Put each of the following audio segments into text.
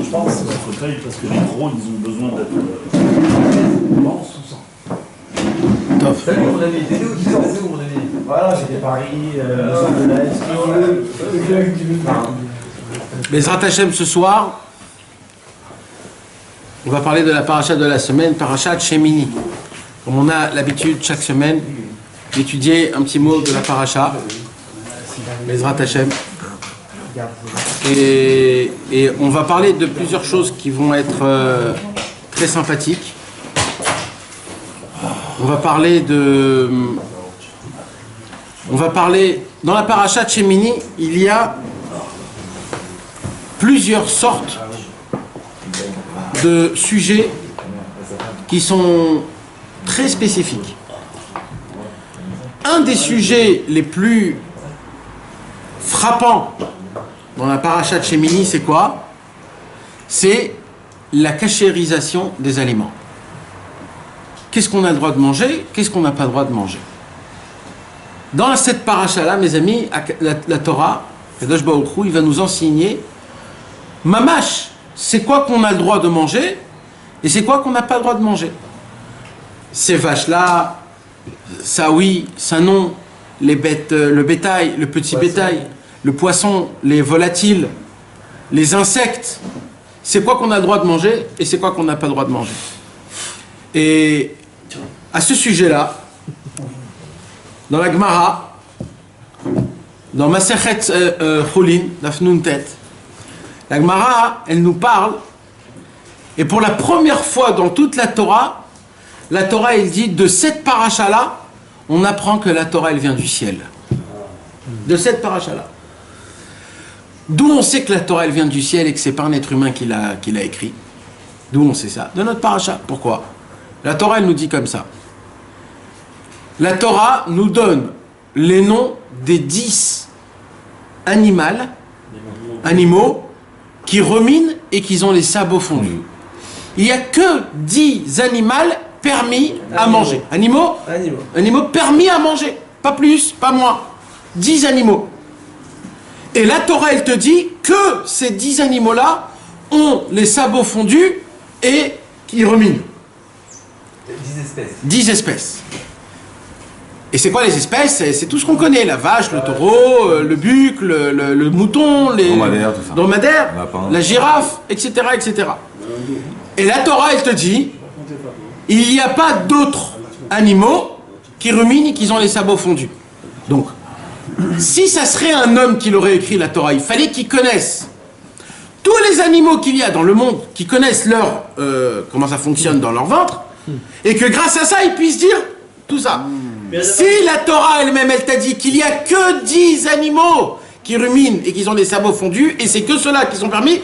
Je pense que c'est un fauteuil parce que les gros, ils ont besoin d'être. Salut mon ami, t'es où? Tu es où mon ami? Voilà, j'étais Paris, Los Angeles, Bezrat Hashem, ce soir, on va parler de la paracha de la semaine, paracha de Shemini. Comme on a l'habitude chaque semaine d'étudier un petit mot de la paracha, Bezrat Hashem. Et on va parler de plusieurs choses qui vont être très sympathiques. On va parler dans la paracha de Shemini, il y a plusieurs sortes de sujets qui sont très spécifiques. Un des sujets les plus frappants dans la paracha de Shemini, c'est quoi? C'est la cachérisation des aliments. Qu'est-ce qu'on a le droit de manger? Qu'est-ce qu'on n'a pas le droit de manger? Dans cette paracha-là, mes amis, la Torah, Kadosh Baruch Hu, il va nous enseigner mamash, c'est quoi qu'on a le droit de manger et c'est quoi qu'on n'a pas le droit de manger. Ces vaches-là, ça oui, ça non, les bêtes, le bétail, le petit bétail, le poisson, les volatiles, les insectes, c'est quoi qu'on a le droit de manger et c'est quoi qu'on n'a pas le droit de manger. Et à ce sujet-là, dans la Gemara, dans Masechet Chulin, Daf Nun Tet, la Gemara, elle nous parle, et pour la première fois dans toute la Torah, elle dit, de cette paracha-là, on apprend que la Torah, elle vient du ciel. De cette paracha-là. D'où on sait que la Torah, elle vient du ciel et que c'est pas un être humain qui l'a écrit. D'où on sait ça? De notre paracha. Pourquoi? La Torah, elle nous dit comme ça. La Torah nous donne les noms des 10 animaux qui ruminent et qui ont les sabots fondus. Il n'y a que 10 animaux permis à manger. Animaux permis à manger. Pas plus, pas moins. 10 animaux. Et la Torah, elle te dit que ces 10 animaux-là ont les sabots fondus et qui ruminent. 10 espèces. 10 espèces. Et c'est quoi les espèces? C'est tout ce qu'on connaît, la vache, le taureau, le buc, le mouton, les dromadaires, la girafe, etc., etc. Et la Torah, elle te dit, il n'y a pas d'autres animaux qui ruminent et qui ont les sabots fondus. Donc, si ça serait un homme qui l'aurait écrit, la Torah, il fallait qu'il connaisse tous les animaux qu'il y a dans le monde, qui connaissent leur, comment ça fonctionne dans leur ventre, et que grâce à ça, il puisse dire tout ça. Si la Torah elle-même, elle t'a dit qu'il n'y a que 10 animaux qui ruminent et qui ont des sabots fondus, et c'est que ceux-là qui sont permis,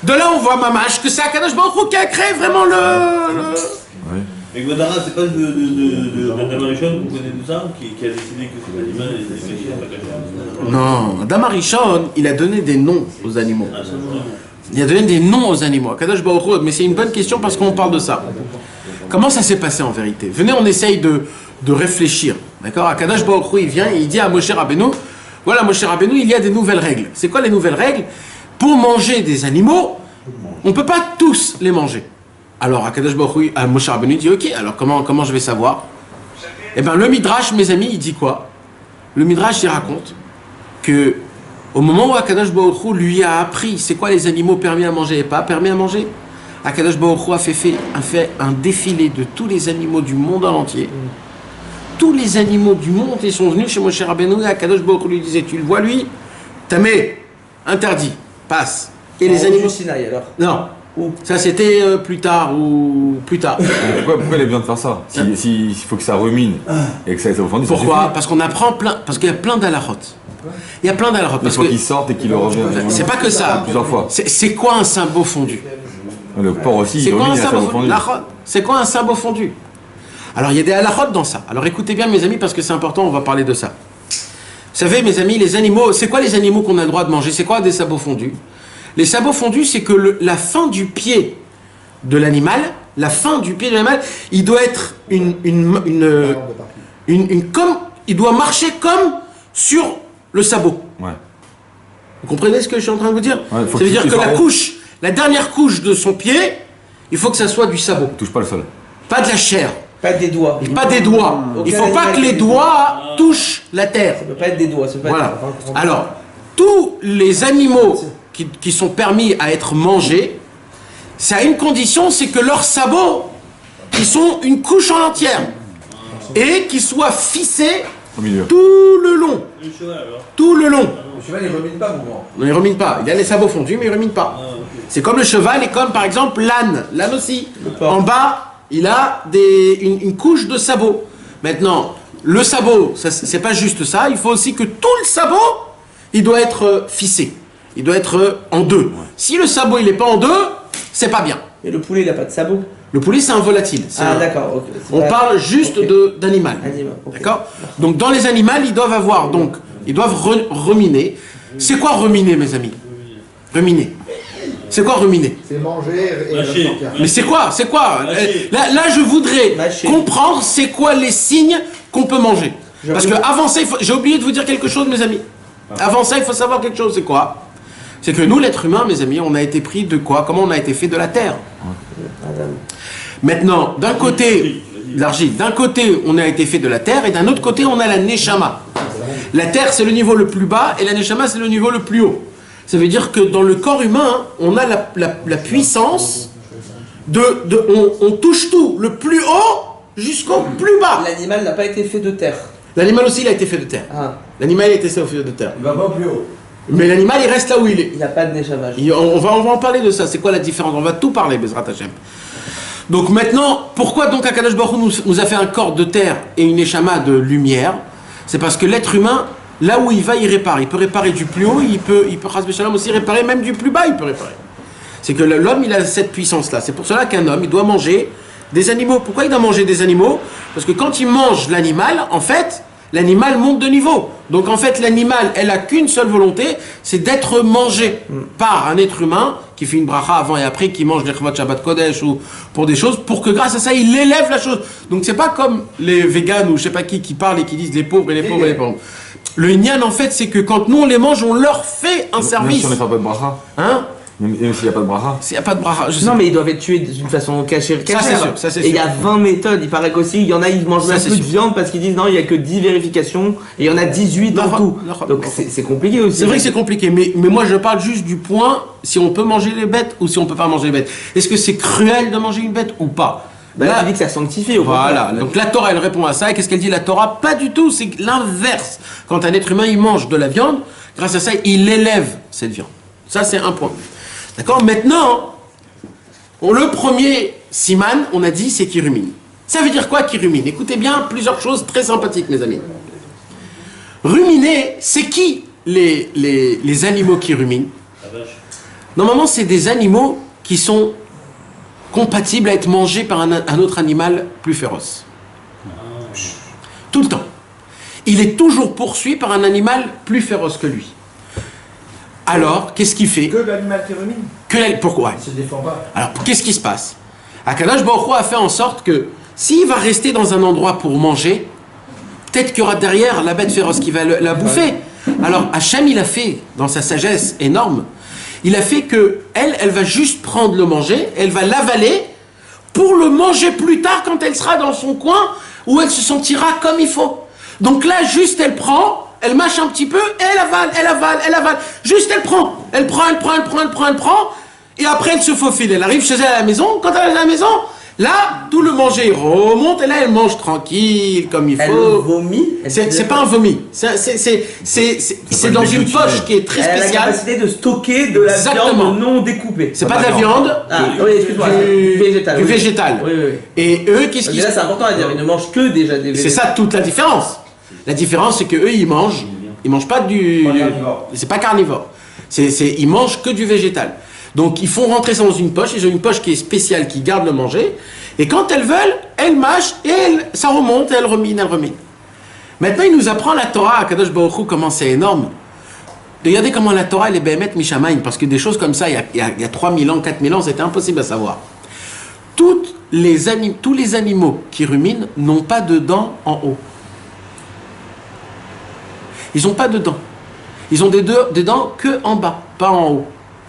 de là on voit mamash que c'est Akadosh Baruch Hu qui a créé vraiment le... Oui. Mais Godara, c'est pas de Adam Arishon, vous connaissez tout ça, qui a décidé que c'est l'animal et les espèces sont pas cachées. Non, Adam Arishon, il a donné des noms aux animaux. Il a donné des noms aux animaux. Akadosh Baruch Hu, mais c'est une bonne question parce qu'on parle de ça. Comment ça s'est passé en vérité? Venez, on essaye de réfléchir. D'accord? Akadosh Baruch Hu, il vient et il dit à Moshe Rabbeinu, voilà Moshe Rabbeinu, il y a des nouvelles règles. C'est quoi les nouvelles règles? Pour manger des animaux, on ne peut pas tous les manger. Alors Akadosh Baruch Hu, à Moshe Rabbeinu dit, ok, alors comment je vais savoir? Eh bien le Midrash, mes amis, il dit quoi? Le Midrash, il raconte que au moment où Akadosh Baruch Hu lui a appris c'est quoi les animaux permis à manger et pas permis à manger, Akadosh Baruch Hu a fait un défilé de tous les animaux du monde en entier. Tous les animaux du monde, ils sont venus chez Moshe Rabbeinu et Akadosh Baruch Hu lui disait, tu le vois lui, tamé, interdit, passe. Et les animaux... Sinaï alors? Non. Ça c'était plus tard ou plus tard. Pourquoi il a besoin de faire ça? S'il faut que ça rumine et que ça soit fondu, pourquoi? Parce qu'on apprend parce qu'il y a plein d'alachot. Il y a plein d'alachot. Il faut qu'il sorte et qu'il le revienne. C'est pas que ça. Plusieurs fois. C'est quoi un sabot fondu? Le porc aussi, c'est il quoi un rumine et sabot fondu. C'est quoi un sabot fondu? Alors il y a des halachot dans ça. Alors écoutez bien mes amis parce que c'est important, on va parler de ça. Vous savez mes amis, les animaux, c'est quoi les animaux qu'on a le droit de manger? C'est quoi des sabots fondus? Les sabots fondus, c'est que la fin du pied de l'animal, il doit être comme, il doit marcher comme sur le sabot. Ouais. Vous comprenez ce que je suis en train de vous dire? Ouais, ça veut dire que la dernière couche de son pied, il faut que ça soit du sabot, Touche pas le sol. pas de la chair, Pas des doigts. et pas des doigts. Aucun Il faut pas animal que les qui- doigts touchent la terre. Ça peut pas être des doigts, ça peut pas Voilà. être. Alors, tous les animaux qui sont permis à être mangés, c'est à une condition, c'est que leurs sabots, ils sont une couche en entière. Et qu'ils soient fissés Au milieu. tout le long. Le cheval alors. Tout le long. Le cheval, il remine pas, mon grand. Non, il remine pas. Il a les sabots fondus, mais il remine pas. Ah, ok. C'est comme le cheval et comme par exemple l'âne. L'âne aussi. porc. En bas, il a une couche de sabots. Maintenant, le sabot, c'est pas juste ça. Il faut aussi que tout le sabot, il doit être fissé. Il doit être en deux. Si le sabot, il est pas en deux, c'est pas bien. Mais le poulet, il a pas de sabot. Le poulet, c'est un volatile. C'est Ah, un- d'accord. ok. C'est On pas- parle juste ok. d'animal. Animal, ok. D'accord. Donc dans les animaux, ils doivent avoir, donc, ils doivent ruminer. C'est quoi ruminer, mes amis? Ruminer. C'est quoi ruminer? C'est manger et Mâcher. ressortir. Mais c'est quoi? C'est quoi? Mâcher. Là, je voudrais Mâcher. comprendre c'est quoi les signes qu'on peut manger. Je Parce que rumine. avant ça, j'ai oublié de vous dire quelque chose, mes amis. Avant ça, il faut savoir quelque chose. C'est quoi? C'est que nous, l'être humain, mes amis, on a été pris de quoi? Comment on a été fait? De la terre. Adam. Maintenant, d'un côté, l'argile, d'un côté, on a été fait de la terre, et d'un autre côté, on a la neshama. La terre, c'est le niveau le plus bas, et la neshama, c'est le niveau le plus haut. Ça veut dire que dans le corps humain, on a la puissance on touche tout, le plus haut jusqu'au plus bas. L'animal n'a pas été fait de terre. L'animal aussi, il a été fait de terre. Ah, L'animal, il a été fait de terre. Il va pas plus haut. Mais l'animal, il reste là où il est. il n'a pas de néchavage. On va en parler de ça. C'est quoi la différence? On va tout parler, Bezrat Hashem. Donc maintenant, pourquoi donc Akadosh Baruch Hu nous a fait un corps de terre et une échama de lumière? C'est parce que l'être humain, là où il va, il répare. Il peut réparer du plus haut, il peut Chas V'Shalom aussi réparer, même du plus bas, il peut réparer. C'est que l'homme, il a cette puissance-là. C'est pour cela qu'un homme, il doit manger des animaux. Pourquoi il doit manger des animaux? Parce que quand il mange l'animal, en fait, l'animal monte de niveau. Donc en fait, l'animal, elle a qu'une seule volonté, c'est d'être mangé par un être humain qui fait une bracha avant et après, qui mange l'Echvat Shabbat Kodesh ou pour des choses, pour que grâce à ça, il élève la chose. Donc c'est pas comme les véganes ou je sais pas qui parlent et qui disent les pauvres et les pauvres et les pauvres. Le Inyan, en fait, c'est que quand nous on les mange, on leur fait un Même service. si on n'est pas de bracha. Hein? Même s'il n'y a pas de bracha. S'il n'y a pas de bracha, je sais Non, pas. mais ils doivent être tués d'une façon cachée. Ça, c'est sûr, ça, c'est Et il y a sûr. 20 méthodes. Il paraît qu'aussi, il y en a, ils mangent Ça, même c'est plus de sûr. viande parce qu'ils disent non, il n'y a que 10 vérifications. Et il y en a 18 en Non, tout. non, Donc non. c'est compliqué aussi. C'est vrai que c'est compliqué, mais moi je parle juste du point si on peut manger les bêtes ou si on peut pas manger les bêtes. Est-ce que c'est cruel de manger une bête ou pas? Bah là, tu dis que ça sanctifie au Voilà, contraire. donc la Torah elle répond à ça, et qu'est-ce qu'elle dit la Torah? Pas du tout, c'est l'inverse. Quand un être humain il mange de la viande, grâce à ça il élève cette viande. Ça c'est un point. D'accord? Maintenant, le premier siman, on a dit, c'est qui rumine. Ça veut dire quoi qui rumine? Écoutez bien, plusieurs choses très sympathiques mes amis. Ruminer, c'est qui les animaux qui ruminent? La vache. Normalement, c'est des animaux qui sont compatibles à être mangés par un autre animal plus féroce. Tout le temps. Il est toujours poursuivi par un animal plus féroce que lui. Alors, qu'est-ce qu'il fait? Que l'animal qui rumine, Pourquoi? il se défend pas. Alors, qu'est-ce qui se passe? Akadosh Baruch Hu a fait en sorte que s'il va rester dans un endroit pour manger, peut-être qu'il y aura derrière la bête féroce qui va la bouffer. Alors, Hachem, il a fait, dans sa sagesse énorme, il a fait que elle va juste prendre le manger, elle va l'avaler pour le manger plus tard quand elle sera dans son coin où elle se sentira comme il faut. Donc là, juste elle prend, elle mâche un petit peu, elle avale, elle avale, elle avale. Juste elle prend, elle prend, et après elle se faufile. Elle arrive chez elle à la maison, quand elle est à la maison, là, tout le manger remonte, et là elle mange tranquille, comme il Elle faut. vomit. C'est pas un vomi, c'est dans une une déglutiné. poche qui est très Elle a la spéciale. capacité de stocker de la Exactement. viande non découpée. C'est pas de la viande, Ah, oui, excuse-moi. du Végétal. du oui. végétal. Oui, oui, oui. Et eux, qu'est-ce qu'ils Là, c'est important à dire. Ils ne mangent que déjà des C'est végétaux. ça toute la différence. La différence, c'est que eux, ils mangent pas du. Pas carnivore. C'est pas carnivore. Ils mangent que du végétal. Donc ils font rentrer ça dans une poche. Ils ont une poche qui est spéciale, qui garde le manger. Et quand elles veulent, elles mâchent et ça remonte, et elles reminent. Maintenant, il nous apprend la Torah à Kadosh Baruch Hu, comment c'est énorme. Regardez comment la Torah elle est bémet Mishamayim, parce que des choses comme ça, il y a 3000 ans, 4000 ans, c'était impossible à savoir. Tous les animaux qui ruminent n'ont pas de dents en haut. Ils n'ont pas de dents. Ils ont des dents que en bas, pas en haut.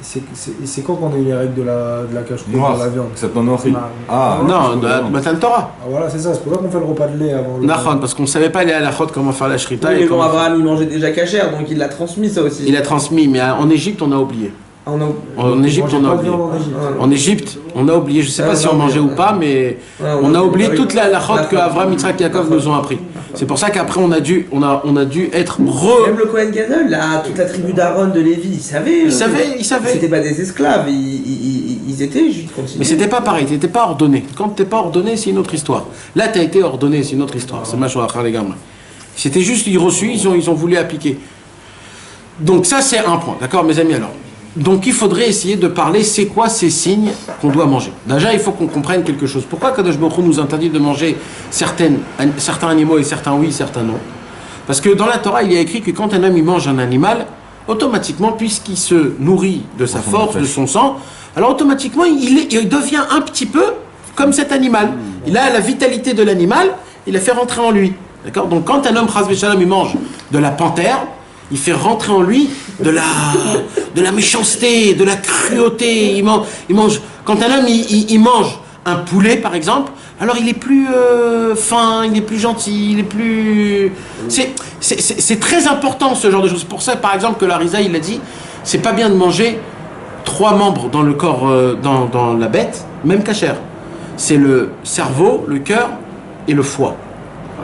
C'est quand qu'on a eu les règles de la cache Noir. de la viande? Septembre noir. Ah, Non, Matan Torah. Ah voilà, c'est ça, c'est pour ça qu'on fait le repas de lait avant le... Nahon, parce qu'on ne savait pas les halachot comment faire la shrita. Oui, et mais bon, comment- Abraham, il mangeait déjà cachère, donc il l'a transmis, ça aussi. Il a transmis, mais en Égypte, on a oublié. Ah, on a... En Égypte, on a pas de oublié. viande en Égypte. Ouais. En Égypte, on a oublié. Je ne sais pas si on mangeait ou pas, mais Ouais, on a oublié oui. toute la halachot que Avraham, Yitzhak, Yaakov nous ont appris. C'est pour ça qu'après, on a dû être Même le Kohen Gadol, là, toute la tribu d'Aaron, de Lévi, ils savaient. Il savait. C'était pas des esclaves, ils étaient juste Mais c'était pas pareil, tu n'étais pas ordonné. Quand tu n'es pas ordonné, c'est une autre histoire. Là, tu as été ordonné, c'est une autre histoire. C'est machin à les gamins. C'était juste, ils reçus, ils ont voulu appliquer. Donc ça, c'est un point, d'accord, mes amis, alors. Donc il faudrait essayer de parler, c'est quoi ces signes qu'on doit manger. Déjà, il faut qu'on comprenne quelque chose. Pourquoi Kadosh Baruch Hu nous interdit de manger certains animaux et certains oui, certains non? Parce que dans la Torah, il y a écrit que quand un homme il mange un animal, automatiquement, puisqu'il se nourrit de sa force, de son sang, alors automatiquement, il devient un petit peu comme cet animal. Il a la vitalité de l'animal, il la fait rentrer en lui. D'accord? Donc quand un homme, chas v'shalom, il mange de la panthère, il fait rentrer en lui de la méchanceté, de la cruauté. Il mange. Quand un homme il mange un poulet, par exemple, alors il est plus fin, il est plus gentil, il est plus. C'est très important ce genre de choses. C'est pour ça, par exemple, que l'Arisa il a dit, c'est pas bien de manger 3 membres dans le corps, dans la bête, même cachère. C'est le cerveau, le cœur et le foie.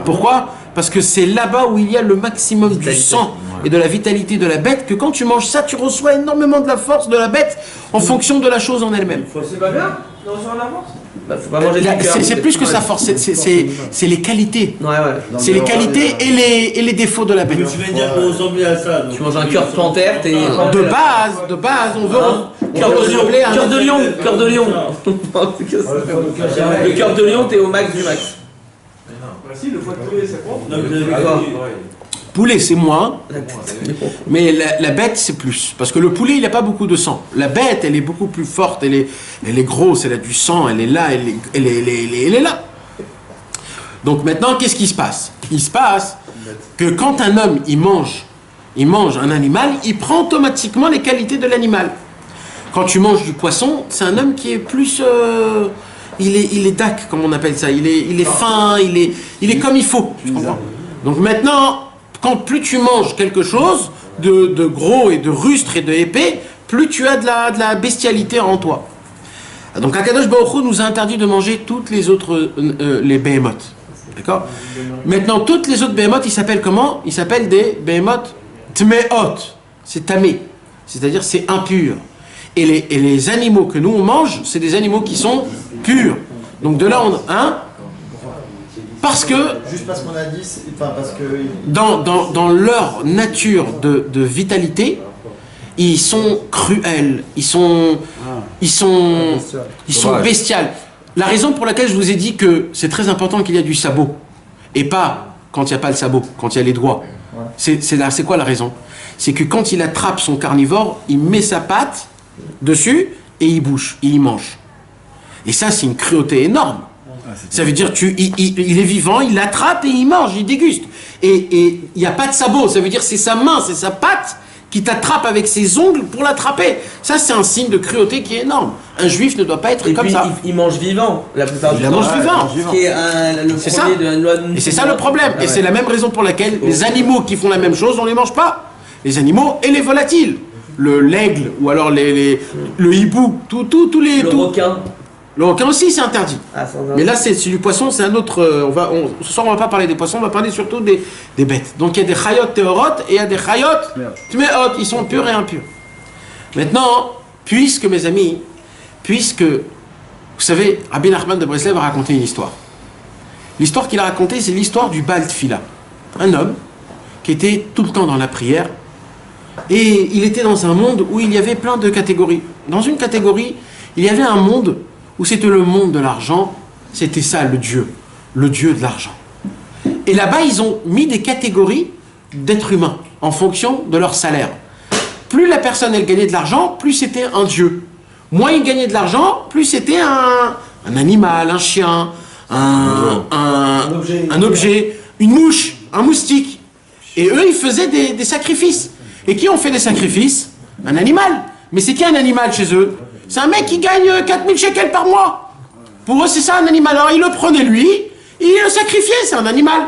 Pourquoi? Parce que c'est là-bas où il y a le maximum du sang et de la vitalité de la bête, que quand tu manges ça, tu reçois énormément de la force de la bête en fonction de la chose en elle-même. C'est pas bien de recevoir la force? Bah, faut pas manger du cœur. C'est plus que sa force, c'est les qualités. Ouais. C'est les qualités et les défauts de la bête. Mais tu viens de dire qu'on ressemblait à ça. donc- Tu manges un cœur de panthère, t'es... De base, on veut... Cœur de lion, ressembler à un- cœur de lion, cœur de lion. Le cœur de lion, t'es au max du max. Non, mais vous avez Alors. dit- Poulet, c'est moins, mais la bête, c'est plus. Parce que le poulet, il n'a pas beaucoup de sang. La bête, elle est beaucoup plus forte, elle est grosse, elle a du sang, elle est là, elle est là. Donc maintenant, qu'est-ce qui se passe? Il se passe que quand un homme, il mange un animal, il prend automatiquement les qualités de l'animal. Quand tu manges du poisson, c'est un homme qui est plus... il est dac, comme on appelle ça. Il est fin, il est comme il faut. Tu comprends? Donc maintenant, quand plus tu manges quelque chose de gros et de rustre et de épais, plus tu as de la bestialité en toi. Donc Akadosh Baruch Hu nous a interdit de manger toutes les autres les behemoths. D'accord? Maintenant, toutes les autres behemoths, ils s'appellent comment? Ils s'appellent des behemoths tmeot. C'est tamé. C'est-à-dire c'est impur. Et les animaux que nous on mange, c'est des animaux qui sont purs. Donc de là on... Hein? Parce que Juste parce qu'on a dit, enfin parce que... dans leur nature de vitalité, ils sont cruels, ils sont bestiales. La raison pour laquelle je vous ai dit que c'est très important qu'il y a du sabot, et pas quand il n'y a pas le sabot, quand il y a les doigts. C'est quoi la raison? C'est que quand il attrape son carnivore, il met sa patte dessus et il bouche, il y mange. Et ça, c'est une cruauté énorme. Ça veut dire il est vivant, il l'attrape et il mange, il déguste. Et il n'y a pas de sabot, ça veut dire c'est sa main, c'est sa patte qui t'attrape avec ses ongles pour l'attraper. Ça, c'est un signe de cruauté qui est énorme. Un juif ne doit pas être Et comme puis, ça. il mange vivant, la plupart du Il la temps. mange vivant. Ce qui est le C'est premier ça. de la loi de Et c'est ça le problème. Et c'est la même raison pour laquelle les animaux qui font la même chose, on ne les mange pas. Les animaux et les volatiles. L'aigle, ou alors le hibou, tous les... Le requin. Le requin aussi, c'est interdit. Ah, sans Mais là, c'est du poisson, c'est un autre... ce soir, on va pas parler des poissons, on va parler surtout des bêtes. Donc, il y a des chayot théorot et il y a des chayot tmeot. Ils sont purs et impurs. Maintenant, puisque, mes amis, vous savez, Rabbi Nachman de Breslev a raconté une histoire. L'histoire qu'il a racontée, c'est l'histoire du Baal Tfila. Un homme qui était tout le temps dans la prière. Et il était dans un monde où il y avait plein de catégories. Dans une catégorie, il y avait un monde où c'était le monde de l'argent. C'était ça, le dieu de l'argent. Et là-bas, ils ont mis des catégories d'êtres humains en fonction de leur salaire. Plus la personne, elle gagnait de l'argent, plus c'était un dieu. Moins il gagnait de l'argent, plus c'était un animal, un chien, un objet, une mouche, un moustique. Et eux, ils faisaient des sacrifices. Et qui ont fait des sacrifices? Un animal. Mais c'est qui un animal chez eux? C'est un mec qui gagne 4000 shekels par mois. Pour eux, c'est ça un animal. Alors ils le prenaient lui, il le sacrifiait, c'est un animal.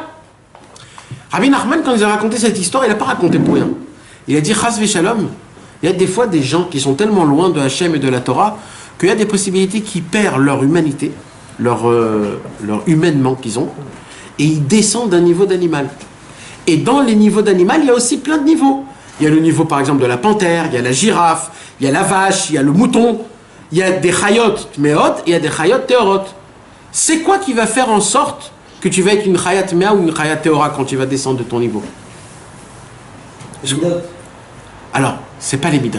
Rabbi Nachman, quand il a raconté cette histoire, il n'a pas raconté pour rien. Il a dit, Chas v'shalom, il y a des fois des gens qui sont tellement loin de Hachem et de la Torah qu'il y a des possibilités qu'ils perdent leur humanité, leur humainement qu'ils ont, et ils descendent d'un niveau d'animal. Et dans les niveaux d'animal, il y a aussi plein de niveaux. Il y a le niveau, par exemple, de la panthère, il y a la girafe, il y a la vache, il y a le mouton, il y a des chayot meot, et il y a des chayot théorot. C'est quoi qui va faire en sorte que tu vas être une chayat mea ou une chayat théora quand tu vas descendre de ton niveau? Alors, c'est pas les midot.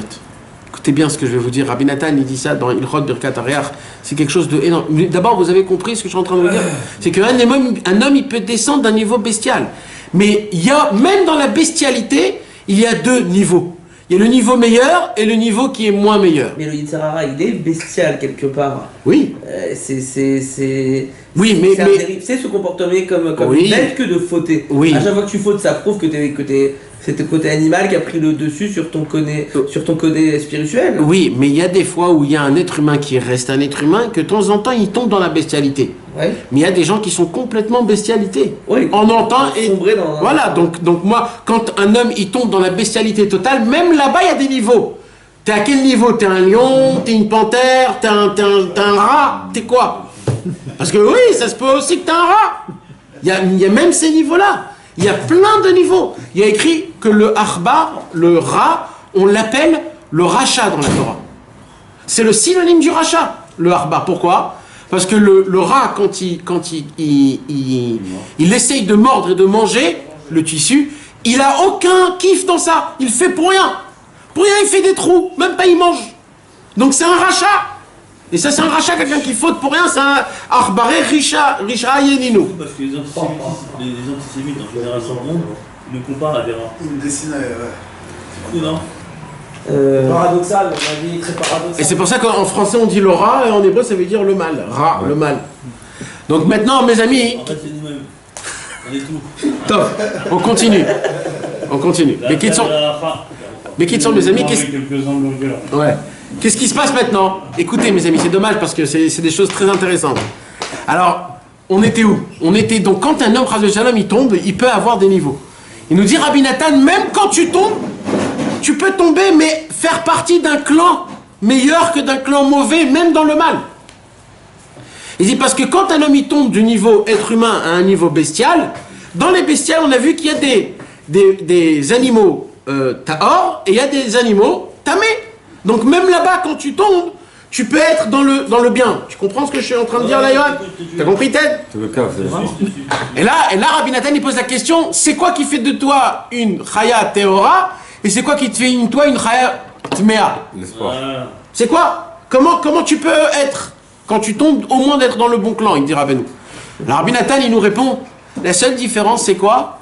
Écoutez bien ce que je vais vous dire. Rabbi Nathan, il dit ça dans Ilchot Birkat Ariach. C'est quelque chose de énorme. D'abord, vous avez compris ce que je suis en train de vous dire. C'est qu'un homme, il peut descendre d'un niveau bestial. Mais il y a, même dans la bestialité, il y a deux niveaux. Il y a le niveau meilleur et le niveau qui est moins meilleur. Mais le Yitzhara, il est bestial quelque part. Oui. Oui, mais c'est se comporter comme oui. Une bête que de fauter. Oui. À chaque fois que tu fautes, ça prouve que c'est ton côté animal qui a pris le dessus sur ton côté spirituel. Oui, mais il y a des fois où il y a un être humain qui reste un être humain, que de temps en temps il tombe dans la bestialité. Ouais. Mais il y a des gens qui sont complètement bestialité. Oui. On entend et dans voilà. Donc moi, quand un homme il tombe dans la bestialité totale, même là-bas il y a des niveaux. T'es à quel niveau? T'es un lion, t'es une panthère, t'es un rat, t'es quoi? Parce que oui, ça se peut aussi que t'es un rat. Il y a même ces niveaux-là. Il y a plein de niveaux. Il y a écrit que le achbar, le rat, on l'appelle le rachat dans la Torah. C'est le synonyme du rachat, le achbar. Pourquoi? Parce que le rat, quand il essaye de mordre et de manger le tissu, il a aucun kiff dans ça. Il fait pour rien. Pour rien, il fait des trous. Même pas il mange. Donc c'est un rachat. Et ça, c'est un rachat, quelqu'un qui faute pour rien, c'est un achbaré risha yeninu. Parce que les antisémites en général dans le monde nous comparent à des rats. Une dessinée, ouais. C'est fou, non? Paradoxal, on a dit très paradoxal. Et c'est pour ça qu'en français on dit le rat et en hébreu ça veut dire le mal. Rat, le mal. Donc maintenant, mes amis. En fait, c'est nous-mêmes. On est tout. Top, on continue. On continue. Mais qui sont mes amis, ouais. Qu'est-ce qui se passe maintenant? Écoutez mes amis, c'est dommage parce que c'est des choses très intéressantes. Alors, on était où? On était donc, quand un homme, Chas v'Shalom, il tombe, il peut avoir des niveaux. Il nous dit Rabbi Nathan, même quand tu tombes, tu peux tomber, mais faire partie d'un clan meilleur que d'un clan mauvais, même dans le mal. Il dit parce que quand un homme il tombe du niveau être humain à un niveau bestial, dans les bestiales, on a vu qu'il y a des animaux tahor et il y a des animaux tamés. Donc même là-bas, quand tu tombes, tu peux être dans le bien. Tu comprends ce que je suis en train de dire là, Yohan? T'as compris, Ted? C'est le cas, c'est Et là, Rabbi Nathan, il pose la question, c'est quoi qui fait de toi une chaya théora et c'est quoi qui te fait toi une chaya tmea? l'espoir. C'est quoi? Comment tu peux être, quand tu tombes, au moins d'être dans le bon clan, il dit Rabbeinu. Alors Rabbi Nathan, il nous répond, la seule différence, c'est quoi?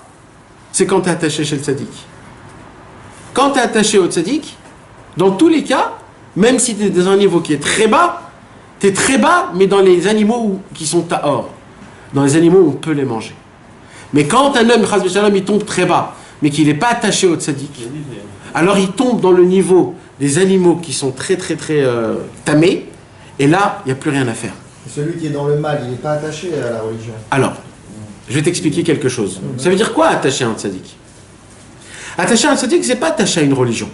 C'est quand tu es attaché chez le tzaddik. Quand tu es attaché au tzaddik, dans tous les cas, même si tu es dans un niveau qui est très bas, tu es très bas, mais dans les animaux qui sont tahor. Dans les animaux où on peut les manger. Mais quand un homme, Chas v'Shalom, il tombe très bas, mais qu'il n'est pas attaché au tzaddik, alors il tombe dans le niveau des animaux qui sont très tamés, et là, il n'y a plus rien à faire. Celui qui est dans le mal, il n'est pas attaché à la religion. Alors, je vais t'expliquer quelque chose. Ça veut dire quoi attacher à un tzaddik? Attacher à un tzaddik, c'est pas attacher à une religion.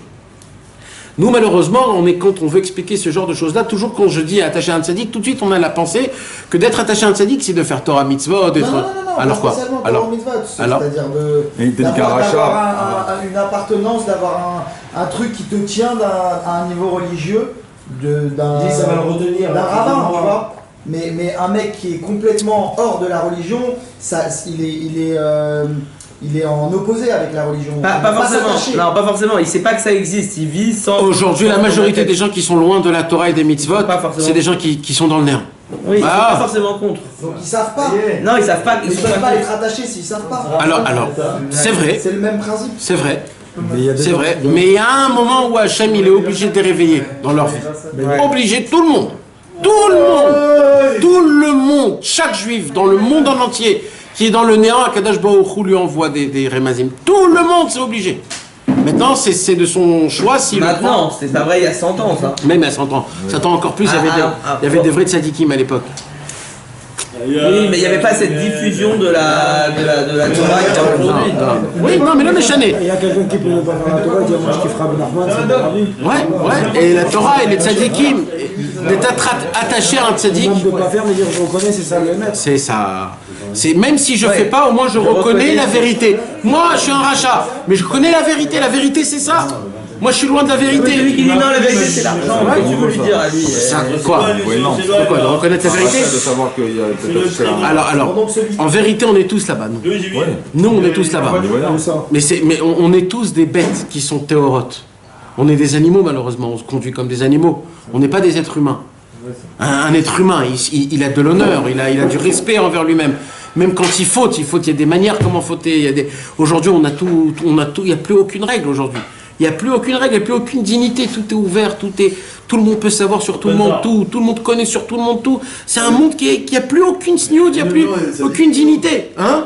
Nous, malheureusement, quand on veut expliquer ce genre de choses-là, toujours quand je dis attaché à un tzaddik, tout de suite on a la pensée que d'être attaché à un tzaddik, c'est de faire Torah mitzvot, d'être... Non, alors quoi? Alors, c'est-à-dire d'avoir une appartenance, d'avoir un truc qui te tient à un niveau religieux, ça va le retenir. d'un rabbin, tu vois. Mais un mec qui est complètement hors de la religion, il est en opposé avec la religion. Pas forcément. Non, pas forcément. Il sait pas que ça existe. Il vit sans. Aujourd'hui, la majorité des gens qui sont loin de la Torah et des mitzvot, c'est des gens qui sont dans le nerf. Oui, ils sont pas forcément contre. Donc ils savent pas. Non, ils savent pas. Ils ne peuvent pas être attachés s'ils savent pas. Alors, c'est vrai. C'est le même principe. C'est vrai. C'est vrai. Mais il y a un moment où Hachem, il est obligé de les réveiller dans leur vie. Obligé, tout le monde. Tout le monde, chaque juif dans le monde en entier qui est dans le néant, Akadosh Baruch Hu lui envoie des remazim. Tout le monde, c'est obligé. Maintenant, c'est de son choix s'il le Maintenant, prend. c'était pas vrai il y a 100 ans ça. Même à 100 ans. Ça tend encore plus, il y avait des vrais tzadikim à l'époque. Oui, mais il n'y avait pas cette diffusion de la Torah qu'il y a aujourd'hui. Oui, non, mais le méchané. Il y a quelqu'un qui peut ne pas faire la Torah et dire moi je kifferai Ben Arman, c'est pas grave. Ouais. Et la Torah et les tzadikim, d'être attaché à un tzadik, Même de pas faire, mais dire je reconnais, c'est ça le maître. c'est ça. C'est même si je fais pas, au moins je reconnais la vérité. Moi, je suis un rachat, mais je connais la vérité. La vérité, c'est ça. Moi, je suis loin de la vérité. C'est lui qui dit non, la vérité c'est l'argent. Qu'est-ce que tu veux lui dire à lui Ça, quoi Pourquoi de reconnaître la vérité? De savoir qu'il y a peut-être Alors, en vérité, on est tous là-bas. Nous, nous on est tous là-bas. Mais on est tous des bêtes qui sont théorotes. On est des animaux, malheureusement. On se conduit comme des animaux. On n'est pas des êtres humains. Un être humain, il a de l'honneur, il a du respect envers lui-même. Même quand il faute, il y a des manières comment fauter. Aujourd'hui, on a tout, il n'y a plus aucune règle aujourd'hui. Il n'y a plus aucune règle, il n'y a plus aucune dignité, tout est ouvert, tout le monde peut savoir sur tout le monde tout le monde connaît sur tout le monde tout. C'est un monde qui n'a plus aucune sniout, il n'y a plus aucune dignité. Hein?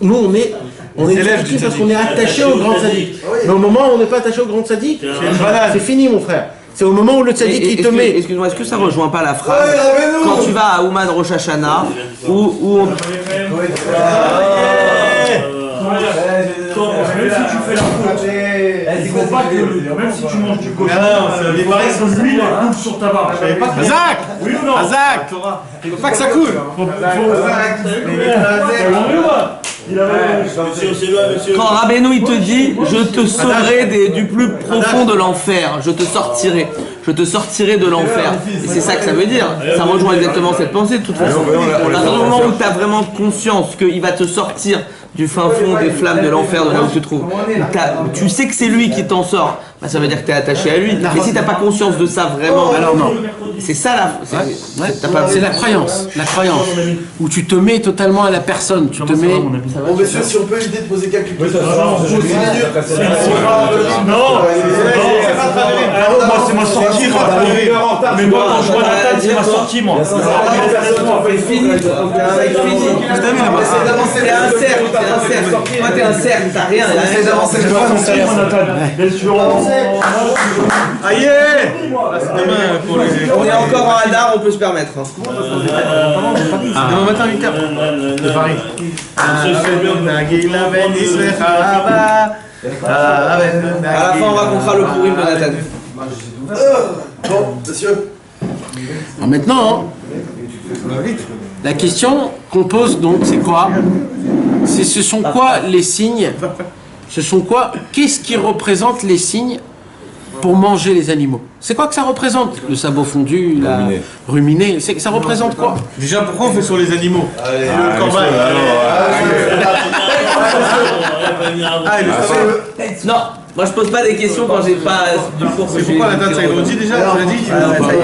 Nous, on est tzadikim parce qu'on est attaché au grand tzadik. Mais au moment où on n'est pas attaché au grand tzadik, c'est fini, mon frère. C'est au moment où le tzaddik il te met. Excuse-moi, est-ce que ça rejoint pas la phrase quand tu vas à Ouman Rosh Hashanah où on... Même si tu fais la faute, il faut pas que, même si tu manges du cochon, l'huile coule sur ta barbe. Azak! Oui ou non? Azak! Faut pas que ça coule! Quand Rabbeinu il te dit je te sauverai du plus profond de l'enfer, je te sortirai de l'enfer. Et c'est ça que ça veut dire. Ça rejoint exactement cette pensée de toute façon. À partir du moment où tu as vraiment conscience qu'il va te sortir du fin fond des flammes de l'enfer de là où tu te trouves, tu sais que c'est lui qui t'en sort, bah, ça veut dire que tu es attaché à lui. Mais si tu n'as pas conscience de ça vraiment, alors non. C'est ça là. C'est la croyance, où tu te mets totalement à la personne, tu te mets. Bon, messieurs, si on peut éviter de poser quelques questions. Non, moi c'est ma sortie. Mais moi quand je vois la table, c'est ma sortie moi. C'est fini. T'es un cercle. Toi t'es un cercle, t'as rien. Aïe! On est encore en Hadar, on peut se permettre. Demain matin 8h de Paris. À la fin on racontera le pourrim de Nathan. Bon, messieurs. Alors maintenant, la question qu'on pose donc, c'est quoi? Ce sont quoi les signes? Qu'est-ce qui représente les signes pour manger les animaux? C'est quoi que ça représente? Le sabot fondu, la ruminé, ça représente quoi? Déjà, pourquoi on fait sur les animaux? Non, moi je pose pas des questions quand j'ai pas du cours que j'ai. Pourquoi la date ça grandit déjà? Tu l'as dit?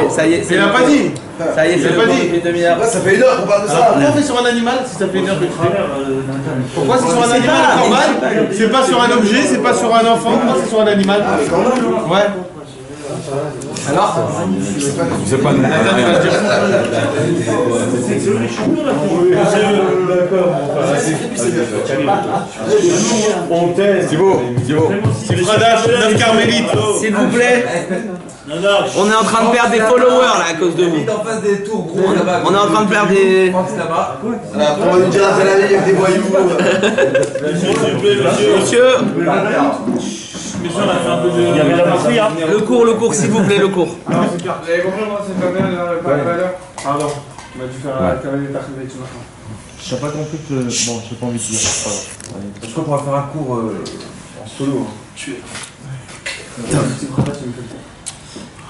Ça y est. Il a pas dit. Ça y est, c'est pas dit. une demi-heure. Ça fait 1 heure qu'on parle de ça. Pourquoi on fait sur un animal si ça fait 1 heure que tu fais? Pourquoi c'est sur un animal un corban? C'est pas sur un objet, c'est pas sur un enfant, pourquoi c'est sur un animal? Ouais. Alors C'est pas nous. C'est Fradash, 9 carmélites. s'il vous plaît, on est en train de perdre des followers là à cause de vous. En face des tours, gros, On est en train de perdre des. On va nous dire à Tel Aviv avec des voyous. Monsieur, Il y avait la batterie, hein. le cours, s'il vous plaît, le cours. Vous avez compris, moi, c'est pas bien la valeur. Pardon, on a dû faire la caméra d'arriver tout maintenant. J'ai pas compris que. Bon, j'ai pas envie de dire. C'est pas grave. Je crois qu'on va faire un cours en solo.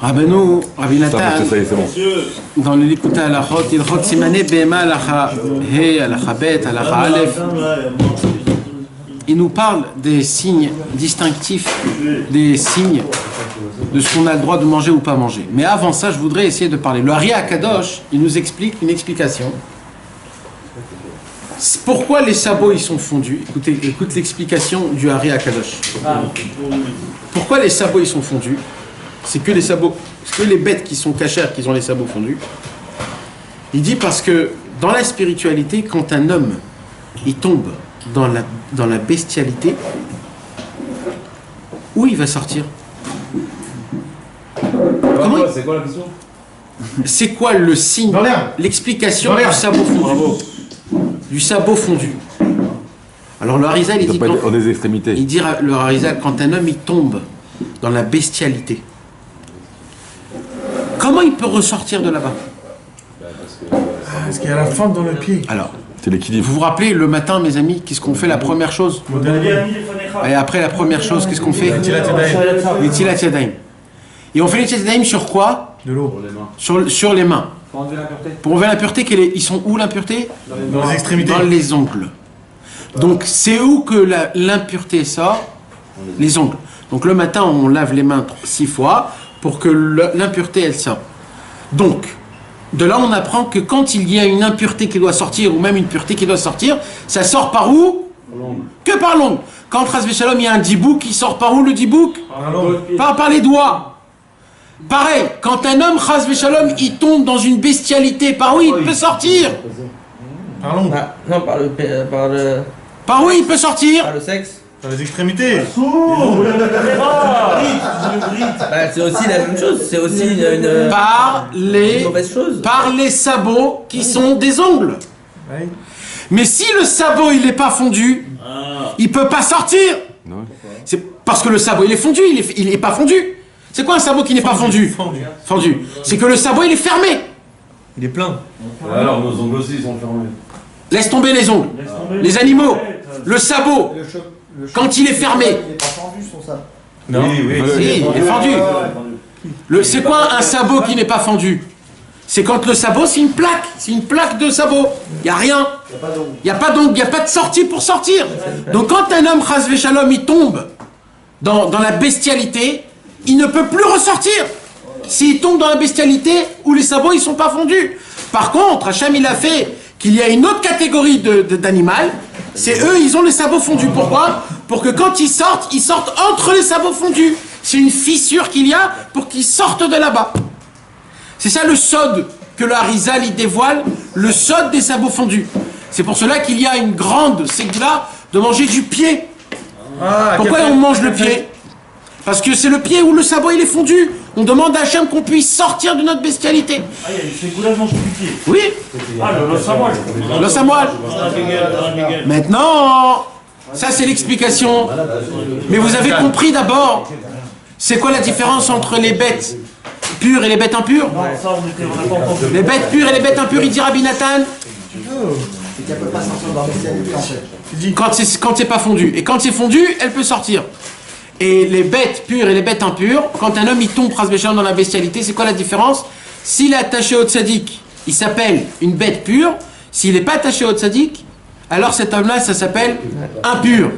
Rabbeinu, Rabbi Nathan, Ça y est, c'est bon. dans le Likuta Halachot, Ilchot Simane Bema Halacha He, Halacha Bet, Halacha Aleph, il nous parle des signes distinctifs, des signes de ce qu'on a le droit de manger ou pas manger. Mais avant ça, je voudrais essayer de parler. Le Ari Akadosh, il nous explique une explication. Pourquoi les sabots ils sont fondus? Écoute l'explication du Ari Akadosh. Pourquoi les sabots ils sont fondus? C'est que les sabots, c'est que les bêtes qui sont cachères qui ont les sabots fondus. Il dit parce que dans la spiritualité, quand un homme il tombe dans la bestialité, où il va sortir? Comment il- C'est quoi la question? C'est quoi le signe, Dans l'herbe. l'explication Dans l'herbe. du sabot fondu? Du sabot fondu. Alors le Harizal, il Ça dit, peut quand, être des extrémités. il dit le Harizal, quand un homme il tombe dans la bestialité, comment il peut ressortir de là-bas? Parce qu'il y a la fente dans le pied. Alors, C'est l'équilibre. vous vous rappelez le matin, mes amis, qu'est-ce qu'on fait la première chose? Et après la première chose, qu'est-ce qu'on fait? Les Tilat Yadayim. Et on fait les Tilat Yadayim sur quoi? De l'eau. Sur les mains. Pour enlever l'impureté. Pour enlever l'impureté, ils sont où l'impureté? Dans les extrémités. Dans les ongles. Donc c'est où que l'impureté sort? Les ongles. Donc le matin, on lave les mains 6 fois pour que l'impureté, elle sorte. Donc, de là, on apprend que quand il y a une impureté qui doit sortir, ou même une pureté qui doit sortir, ça sort par où? Que par l'ongle. Quand, Chas V'Shalom, il y a un dibouk qui sort par où, le dibouk? Par les doigts. Pareil, quand un homme, Chas V'Shalom, il tombe dans une bestialité, par où il peut sortir? Parlons. Ah, non, par le Par où il peut sortir? par le sexe. Dans les extrémités. Bah, c'est aussi la même chose, c'est aussi une Par les, mauvaise chose. par les sabots qui sont des ongles. Ouais. Mais si le sabot il n'est pas fondu, il peut pas sortir. Non. C'est parce que le sabot il est fondu, il est pas fondu. C'est quoi un sabot qui n'est pas fondu? Fondu. C'est que le sabot il est fermé. Il est plein. Alors, nos ongles aussi, ils sont fermés. Laisse tomber les ongles. Les animaux. Le sabot, quand il est fermé. Il n'est pas fendu son sable. Si, il est fendu. C'est quoi un sabot qui n'est pas fendu? C'est quand le sabot, c'est une plaque de sabot. Il n'y a rien. Il n'y a pas d'ongle, il n'y a pas de sortie pour sortir. Donc quand un homme, Chas V'Shalom, il tombe dans la bestialité, il ne peut plus ressortir. S'il tombe dans la bestialité où les sabots, ils ne sont pas fondus. Par contre, Hachem, il a fait qu'il y a une autre catégorie d'animal. C'est eux, ils ont les sabots fondus. Pourquoi? Pour que quand ils sortent entre les sabots fondus. C'est une fissure qu'il y a pour qu'ils sortent de là-bas. C'est ça le sod que le Harizal il dévoile, le sod des sabots fondus. C'est pour cela qu'il y a une grande ségla de manger du pied. Pourquoi on mange le pied? Parce que c'est le pied où le sabot il est fondu. On demande à Hachem qu'on puisse sortir de notre bestialité. Ah, il y a une ségoulage dans du pied. Oui, Ah, le samoil. le samoil. Maintenant, ça c'est l'explication. Mais vous avez compris d'abord, c'est quoi la différence entre les bêtes pures et les bêtes impures? Non, ça, on n'a pas entendu. Les bêtes pures et les bêtes impures, il dit Rabbi Nathan, C'est qu'elle peut pas sortir dans la bestialité en fait. quand c'est pas fondu. Et quand c'est fondu, elle peut sortir. Et les bêtes pures et les bêtes impures, quand un homme il tombe Chas V'Shalom dans la bestialité, c'est quoi la différence? S'il est attaché au tzaddik, il s'appelle une bête pure. S'il n'est pas attaché au tzaddik, alors cet homme-là, ça s'appelle impur.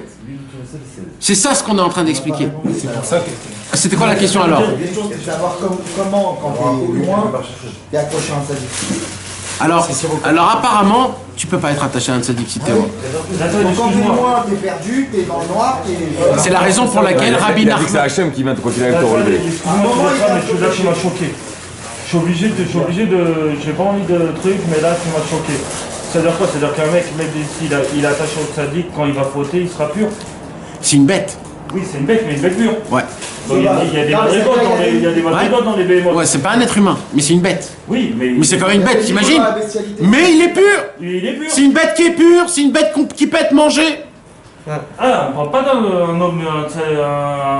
C'est ça ce qu'on est en train d'expliquer. C'était quoi la question alors? La question c'est de savoir comment, quand t'es loin, t'es accroché à un sadique. Alors apparemment, tu peux pas être attaché à un tzaddik si t'es loin. Donc quand t'es loin, t'es perdu, t'es dans le noir, t'es... C'est la raison pour laquelle Rabbi Il a dit que c'est Nachman... Hachem qui vient de continuer à te relever. Excuse-moi, mais là, tu m'as choqué. Je suis obligé de... J'ai pas envie de truc, mais là, tu m'as choqué. C'est-à-dire quoi? C'est-à-dire qu'un mec, même s'il est attaché au tzaddik, quand il va frotter, il sera pur? C'est une bête. Oui, c'est une bête, mais une bête pure. Ouais. Donc, il y a des madrigotes dans les béhémoths. Ouais, c'est pas un être humain, mais c'est une bête. Oui, mais... Mais c'est quand même une bête, t'imagines? La bestialité. Mais il est pur! Il est pur. C'est une bête qui est pure, c'est une bête qui peut être mangée. Ah, on parle pas d'un homme...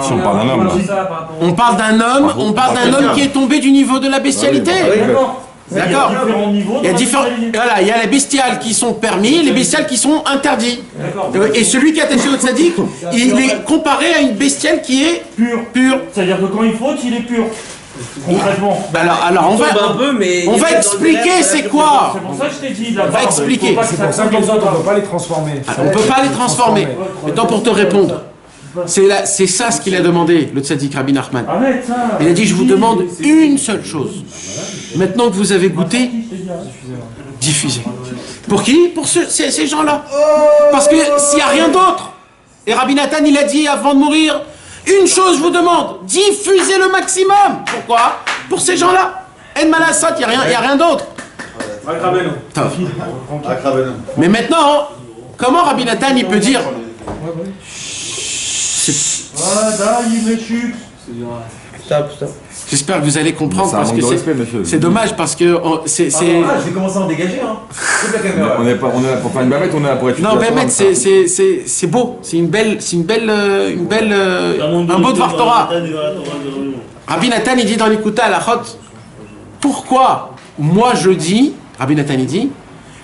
Si on parle d'un homme, là. On parle d'un homme, qui est tombé du niveau de la bestialité. D'accord. D'accord. Il y a différents. Voilà. Voilà, il y a les bestiales qui sont permis, les bestiales qui sont interdits. D'accord. Et celui qui est attaché au tzaddik, il est comparé à une bestiale qui est pure. C'est-à-dire que quand il frotte, il est pur. Concrètement. Alors on va, un peu, mais on va expliquer c'est quoi. C'est pour ça que je t'ai dit. On va expliquer. C'est pour ça Comme ça, on ne peut pas les transformer. On ne peut pas les transformer. Maintenant pour te répondre, c'est ça ce qu'il a demandé, le tzaddik Rabbi Nachman. Arrête ça. Il a dit, je vous demande une seule chose. Maintenant que vous avez goûté, diffusez. Pour qui? Pour ces gens-là. Parce que s'il n'y a rien d'autre, et Rabbi Nathan, il a dit avant de mourir, une chose je vous demande, diffusez le maximum. Pourquoi? Pour ces gens-là. En malassat, il n'y a rien d'autre. Mais maintenant, comment Rabbi Nathan, il peut dire... Stop, stop. J'espère que vous allez comprendre C'est un parce manque que de respect, monsieur. c'est dommage parce que c'est. Je vais commencer à en dégager, hein. On est là pour faire une bavette, on est là pour étudier. Non, Mehmet, c'est beau, c'est une belle, un beau Dvar Torah. Rabbi Nathan, il dit dans l'Ikuta à la Chot, pourquoi moi je dis, Rabbi Nathan il dit,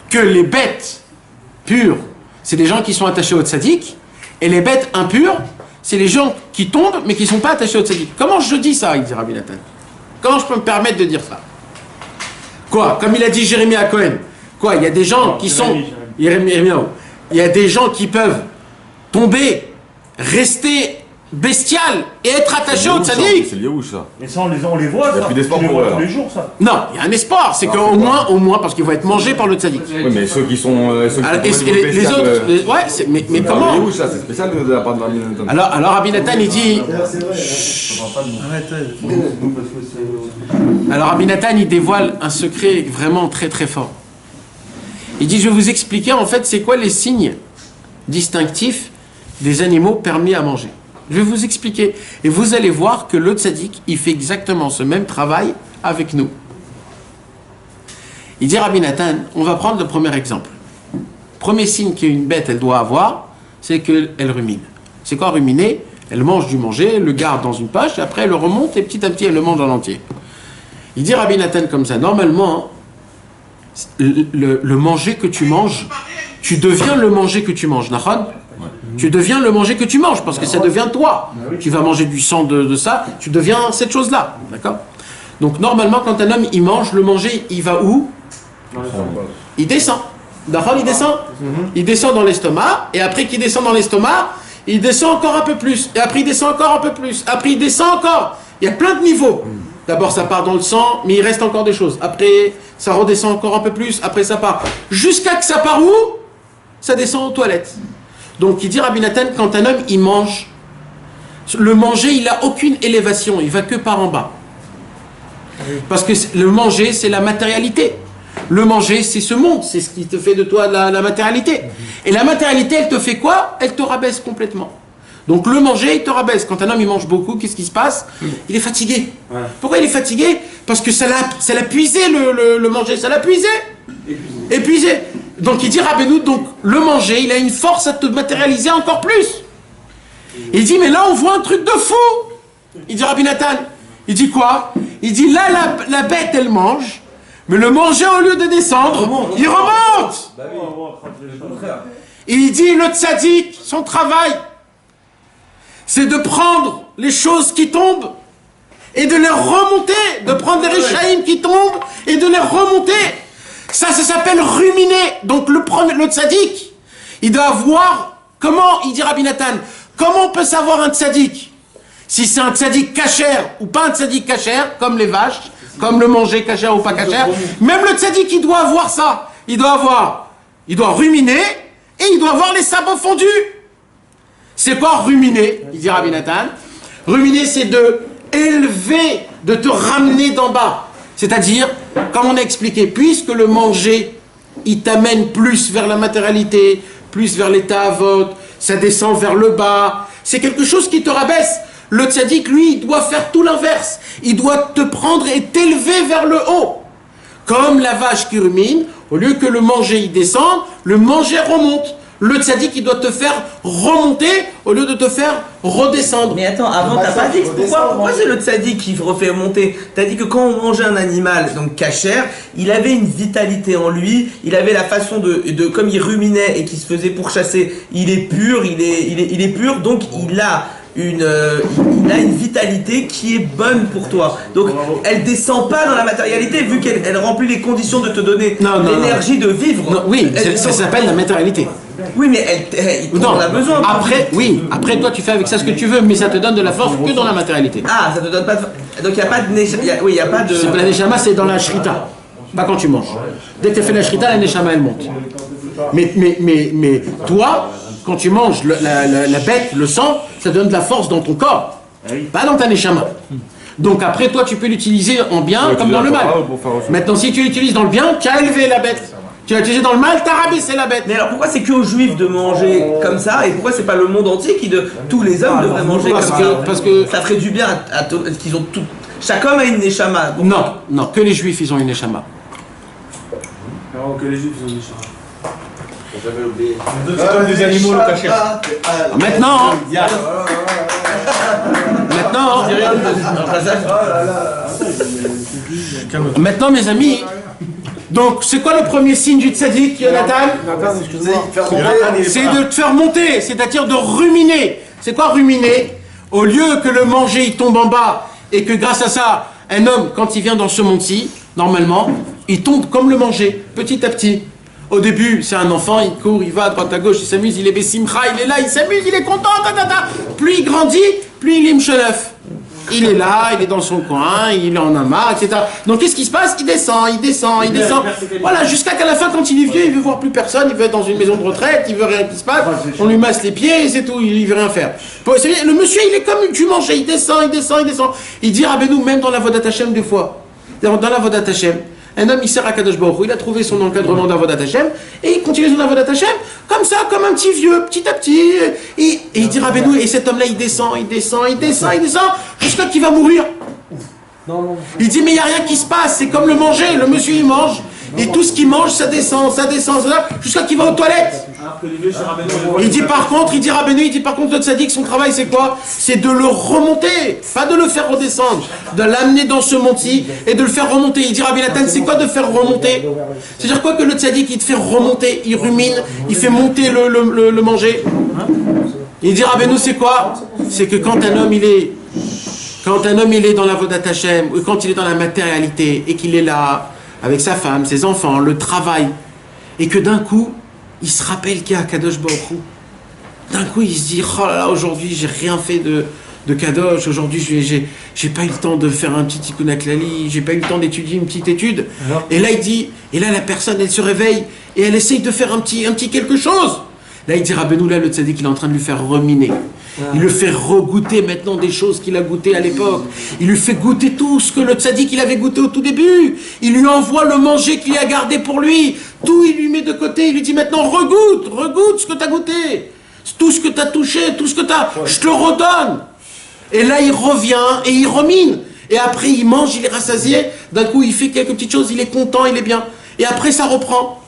que les bêtes pures, c'est des gens qui sont attachés au tzaddik, et les bêtes impures, c'est les gens qui tombent mais qui ne sont pas attachés au tzaddik. Comment je dis ça, il dit Rabbi Nathan? Comment je peux me permettre de dire ça? Quoi? Comme il a dit Jérémie à Cohen. Quoi? Il y a des gens qui sont... Il y a des gens qui peuvent tomber, rester bestial et être attaché au tzaddik. C'est le Yahouch, ça. Mais ça, on les voit, Il y a ça. plus d'espoir Tu les pour vois eux, tous là. les jours, ça. Non, il y a un espoir, c'est qu'au moins, parce qu'ils vont être mangés par le tzaddik. Oui, mais ceux qui sont. Ceux qui Alors, sont et les autres, ouais, mais C'est comment? le Yahouch, ça, c'est spécial de la part de Rabbi Nathan. Alors Rabbi Nathan, il dit... Alors Rabbi Nathan, il dévoile un secret vraiment très très fort. Il dit, je vais vous expliquer en fait c'est quoi les signes distinctifs des animaux permis à manger. Je vais vous expliquer. Et vous allez voir que le tzaddik, il fait exactement ce même travail avec nous. Il dit, Rabbi Nathan, on va prendre le premier exemple. Premier signe qu'une bête, elle doit avoir, c'est qu'elle rumine. C'est quoi ruminer? Elle mange du manger, elle le garde dans une poche, et après elle le remonte et petit à petit elle le mange en entier. Il dit Rabbi Nathan comme ça, normalement, le manger que tu manges, tu deviens le manger que tu manges, Nahon? Tu deviens le manger que tu manges, parce que ça devient toi. Tu vas manger du sang de ça, tu deviens cette chose-là, d'accord? Donc normalement, quand un homme il mange, le manger, il va où? Il descend. Nahon, il descend? Il descend dans l'estomac, et après qu'il descend dans l'estomac, il descend encore un peu plus, et après il descend encore un peu plus, après il descend encore. Il y a plein de niveaux. D'abord ça part dans le sang, mais il reste encore des choses. Après ça redescend encore un peu plus, après ça part. Jusqu'à que ça part où? Ça descend aux toilettes. Donc il dit Rabbi Nathan, quand un homme il mange, le manger il n'a aucune élévation, il va que par en bas. Parce que le manger c'est la matérialité. Le manger c'est ce monde, c'est ce qui te fait de toi la matérialité. Et la matérialité elle te fait quoi? Elle te rabaisse complètement. Donc le manger il te rabaisse. Quand un homme il mange beaucoup, qu'est-ce qui se passe? Il est fatigué. Pourquoi il est fatigué? Parce que ça l'a puisé le manger, ça l'a puisé. Épuisé. Donc il dit Rabbeinu, donc le manger il a une force à te matérialiser encore plus. Il dit mais là on voit un truc de fou. Il dit Rabbi Nathan, il dit quoi? Il dit là la bête elle mange, mais le manger au lieu de descendre, il remonte. Et il dit le tzaddik, son travail, c'est de prendre les choses qui tombent et de les remonter, de prendre les réchaïm qui tombent et de les remonter. Ça s'appelle ruminer. Donc le tzaddik, il doit voir, comment, il dit Rabbi Nathan, comment on peut savoir un tzaddik? Si c'est un tzaddik kasher ou pas un tzaddik kasher, comme les vaches, comme le manger kasher ou pas kasher, même le tzaddik, il doit avoir ça. Il doit ruminer et il doit avoir les sabots fondus. C'est quoi ruminer? Il dit Rabbi Nathan. Ruminer, c'est de élever, de te ramener d'en bas. C'est-à-dire, comme on a expliqué, puisque le manger, il t'amène plus vers la matérialité, plus vers l'état avot, ça descend vers le bas, c'est quelque chose qui te rabaisse. Le tzaddik, lui, il doit faire tout l'inverse. Il doit te prendre et t'élever vers le haut. Comme la vache qui rumine, au lieu que le manger, il descend, le manger remonte. Le tzaddik, il doit te faire remonter au lieu de te faire redescendre. Mais attends, avant t'as pas dit pourquoi c'est le tzaddik qui refait monter? T'as dit que quand on mangeait un animal, donc kasher, il avait une vitalité en lui, il avait la façon de comme il ruminait et qu'il se faisait pourchasser, il est pur, il est pur, donc il a une vitalité qui est bonne pour toi. Donc elle descend pas dans la matérialité vu qu'elle remplit les conditions de te donner l'énergie de vivre. Non, oui, ça s'appelle la matérialité. Oui, mais on en a besoin. Après toi tu fais avec ça ce que tu veux, mais ça te donne de la force que dans la matérialité. Ah, ça te donne pas de... Donc il n'y a pas de neshama. Oui, il n'y a pas de... C'est pas la neshama, c'est dans la shrita. Pas quand tu manges. Dès que tu fais la shrita, la neshama elle monte. Mais toi, quand tu manges la bête, le sang, ça donne de la force dans ton corps. Pas dans ta neshama. Donc après toi tu peux l'utiliser en bien comme dans le mal. Maintenant si tu l'utilises dans le bien, tu as élevé la bête. Tu l'as utilisé dans le mal, t'as rabaissé la bête. Mais alors pourquoi c'est que aux juifs de manger comme ça et pourquoi c'est pas le monde entier tous les hommes devraient manger comme ça? Parce que ça ferait du bien qu'ils ont tout. Chaque homme a une neshama. Non, que les juifs ils ont une neshama. Non, que les juifs ils ont des chats. J'avais oublié. C'est comme des animaux, le cachet. Maintenant, maintenant mes amis, donc c'est quoi le premier signe du tzaddik, Nathan? C'est de te faire monter, c'est-à-dire de ruminer. C'est quoi ruminer? Au lieu que le manger il tombe en bas et que grâce à ça, un homme, quand il vient dans ce monde-ci, normalement, il tombe comme le manger, petit à petit. Au début, c'est un enfant, il court, il va à droite à gauche, il s'amuse, il est bessimcha, il est là, il s'amuse, il est content, Plus il grandit, plus il est mchelef. Il est là, il est dans son coin, il en a marre, etc. Donc qu'est-ce qui se passe? Il descend. Voilà, jusqu'à qu'à la fin, quand il est vieux, il veut voir plus personne, il veut être dans une maison de retraite, il veut rien qui se passe, on lui masse les pieds et c'est tout, il veut rien faire. Le monsieur, il est comme du manger, il descend. Il dit, Rabbeinu, même dans la Vodat Hashem des fois, dans la Vodat Hashem, un homme, il sert à Kadosh Baruch Hu, il a trouvé son encadrement d'Avodat Hashem, et il continue son Avodat Hashem, comme ça, comme un petit vieux, petit à petit, et il dit Rabbeinu, et cet homme-là, il descend, jusqu'à qu'il va mourir. Il dit, mais il n'y a rien qui se passe, c'est comme le manger, le monsieur, il mange, et tout ce qu'il mange, ça descend, jusqu'à qu'il va aux toilettes. Il dit par contre, le tzaddik, son travail c'est quoi? C'est de le remonter, pas de le faire redescendre, de l'amener dans ce monti et de le faire remonter. Il dit Rabbi Nathan, c'est quoi de faire remonter? C'est-à-dire quoi que le tzaddik il te fait remonter, il rumine, il fait monter le manger. Il dit Rabbeinu, c'est quoi? C'est que quand un homme il est dans la Vodat Hashem, ou quand il est dans la matérialité et qu'il est là avec sa femme, ses enfants, le travail, et que d'un coup il se rappelle qu'il y a Kadosh Baruch Hu. D'un coup, il se dit, oh là là, aujourd'hui, j'ai rien fait de Kadosh. Aujourd'hui, j'ai pas eu le temps de faire un petit Tikkun HaKlali. J'ai pas eu le temps d'étudier une petite étude. Et là, il dit, et là, la personne, elle se réveille et elle essaye de faire un petit quelque chose. Là, il dit, Rabbeinu, là, le tzaddik, il est en train de lui faire ruminer. Il le fait regoûter maintenant des choses qu'il a goûtées à l'époque. Il lui fait goûter tout ce que le tzaddik il avait goûté au tout début. Il lui envoie le manger qu'il a gardé pour lui. Tout, il lui met de côté. Il lui dit maintenant, regoute ce que tu as goûté. Tout ce que tu as touché, tout ce que tu as, je te redonne. Et là, il revient et il rumine. Et après, il mange, il est rassasié. D'un coup, il fait quelques petites choses, il est content, il est bien. Et après, ça reprend.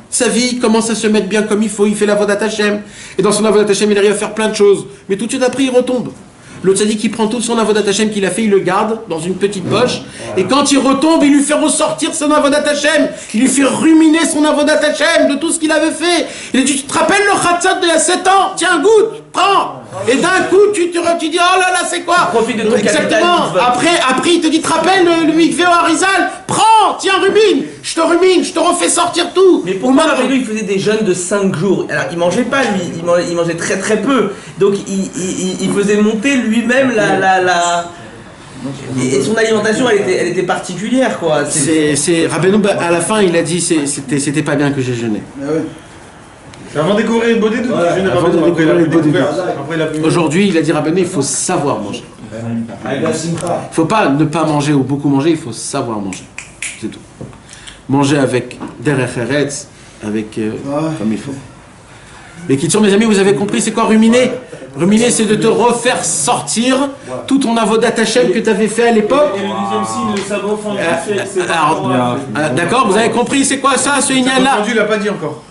Sa vie commence à se mettre bien comme il faut, il fait la Vodat Hashem. Et dans son Avodat Hashem, il arrive à faire plein de choses. Mais tout de suite après, il retombe. Le tzaddik, il prend tout son Avodat Hashem qu'il a fait, il le garde dans une petite poche. Et quand il retombe, il lui fait ressortir son Avodat Hashem. Il lui fait ruminer son Avodat Hashem de tout ce qu'il avait fait. Il lui dit, tu te rappelles le Chatzot d'il y a 7 ans? Tiens, goûte, prends. Et d'un coup, tu dis, oh là là, c'est quoi? Profite de ton exactement. Après, il te dit, tu te rappelles le mikvé au Harizal? Prends, tiens, rumine, je te refais sortir tout. Mais pour moi, il faisait des jeûnes de 5 jours. Alors, il mangeait pas, lui, il mangeait très très peu. Donc, il faisait monter lui-même et son alimentation, elle était particulière, quoi. Rabbeinu, à la fin, il a dit, c'était pas bien que j'ai jeûné. C'est avant de découvrir les bodés, avant de découvrir les bodés. Aujourd'hui, il a dit Rabbeinu, il faut savoir manger. Il ne faut pas ne pas manger ou beaucoup manger, il faut savoir manger. C'est tout. Manger avec derech eretz, avec comme il faut. Mais qui sont mes amis, vous avez compris, c'est quoi ruminer? Ruminer, c'est de te refaire sortir tout ton avodat Hashem que tu avais fait à l'époque. Et le deuxième signe, le sabot fendu, c'est d'accord, vous avez compris, c'est quoi ça, ce ignan-là? Il l'a pas dit encore.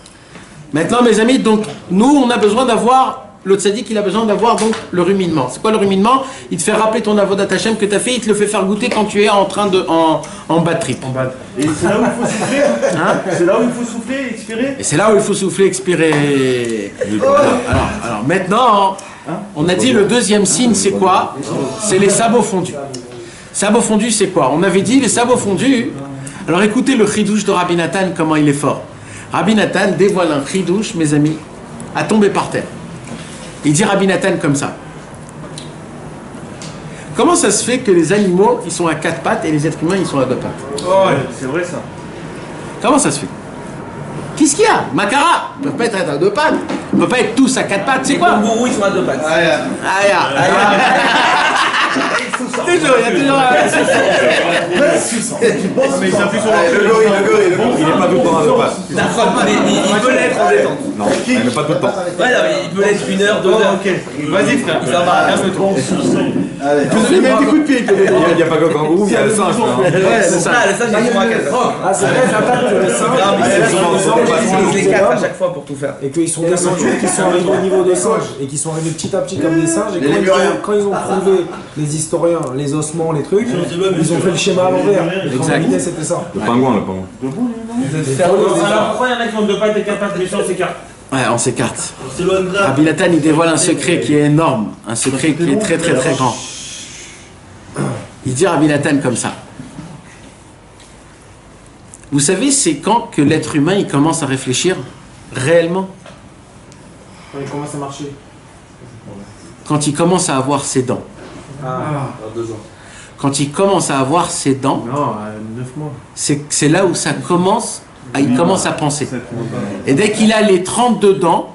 Maintenant, mes amis, donc, nous, on a besoin d'avoir, le tzaddik, il a besoin d'avoir donc le ruminement. C'est quoi le ruminement? Il te fait rappeler ton avodat Hashem que tu as fait, il te le fait faire goûter quand tu es en train de, en bad trip. Et c'est là où il faut souffler. C'est là où il faut souffler, expirer. Et c'est là où il faut souffler, expirer. Alors maintenant, on a dit le deuxième signe, c'est quoi? C'est les sabots fondus. Sabots fondus, c'est quoi? On avait dit les sabots fondus. Alors écoutez le chidouche de Rabbi Nathan, comment il est fort. Rabbi Nathan dévoile un chidouche, mes amis, à tomber par terre. Il dit Rabbi Nathan comme ça. Comment ça se fait que les animaux, ils sont à 4 pattes et les êtres humains, ils sont à 2 pattes? Oh, c'est vrai ça. Comment ça se fait? Qu'est-ce qu'il y a? Makara, ils ne peuvent pas être à 2 pattes. Ils ne peuvent pas être tous à 4 pattes. C'est quoi? Les kangourous, ils sont à 2 pattes. Toujours, il y a toujours Mais il s'appuie sur Le gorille, il est pas tout le temps à deux pattes. Il peut l'être en détente. Non, il n'est pas tout le temps. Ouais, non, mais il peut l'être 1 heure, 2 heures. Ok, vas-y frère. Ça va, calme-toi. Allez, Je vais mettre des coups de pied. Il n'y a pas que le kangourou, il y a le singe. Ouais, c'est ça. Ah, le singe, il est 3 à 4. Ah, c'est vrai, j'attaque que les singes, Ils les 4 à chaque fois pour tout faire. et qu'ils sont descendus, qu'ils sont arrivés au niveau des singes, et qu'ils sont arrivés petit à petit comme des singes, et quand ils ont trouvé les historiens, les ossements, les trucs, ils ont fait le schéma à l'envers. Exact. L'idée c'était ça. Le pingouin. Alors pourquoi il y en a qui ont 2 pattes et 4 pattes, mais ça on s'écarte? Ouais, on s'écarte. Rabbi Nathan, il dévoile un secret qui est énorme, un secret qui est très très très grand. Il dit Rabbi Nathan comme ça. Vous savez, c'est quand que l'être humain il commence à réfléchir réellement? Quand il commence à marcher. Quand il commence à avoir ses dents. Quand il commence à avoir ses dents, Non, à 9 mois. c'est là où ça commence, il commence à penser. Et dès qu'il a les 32 dents,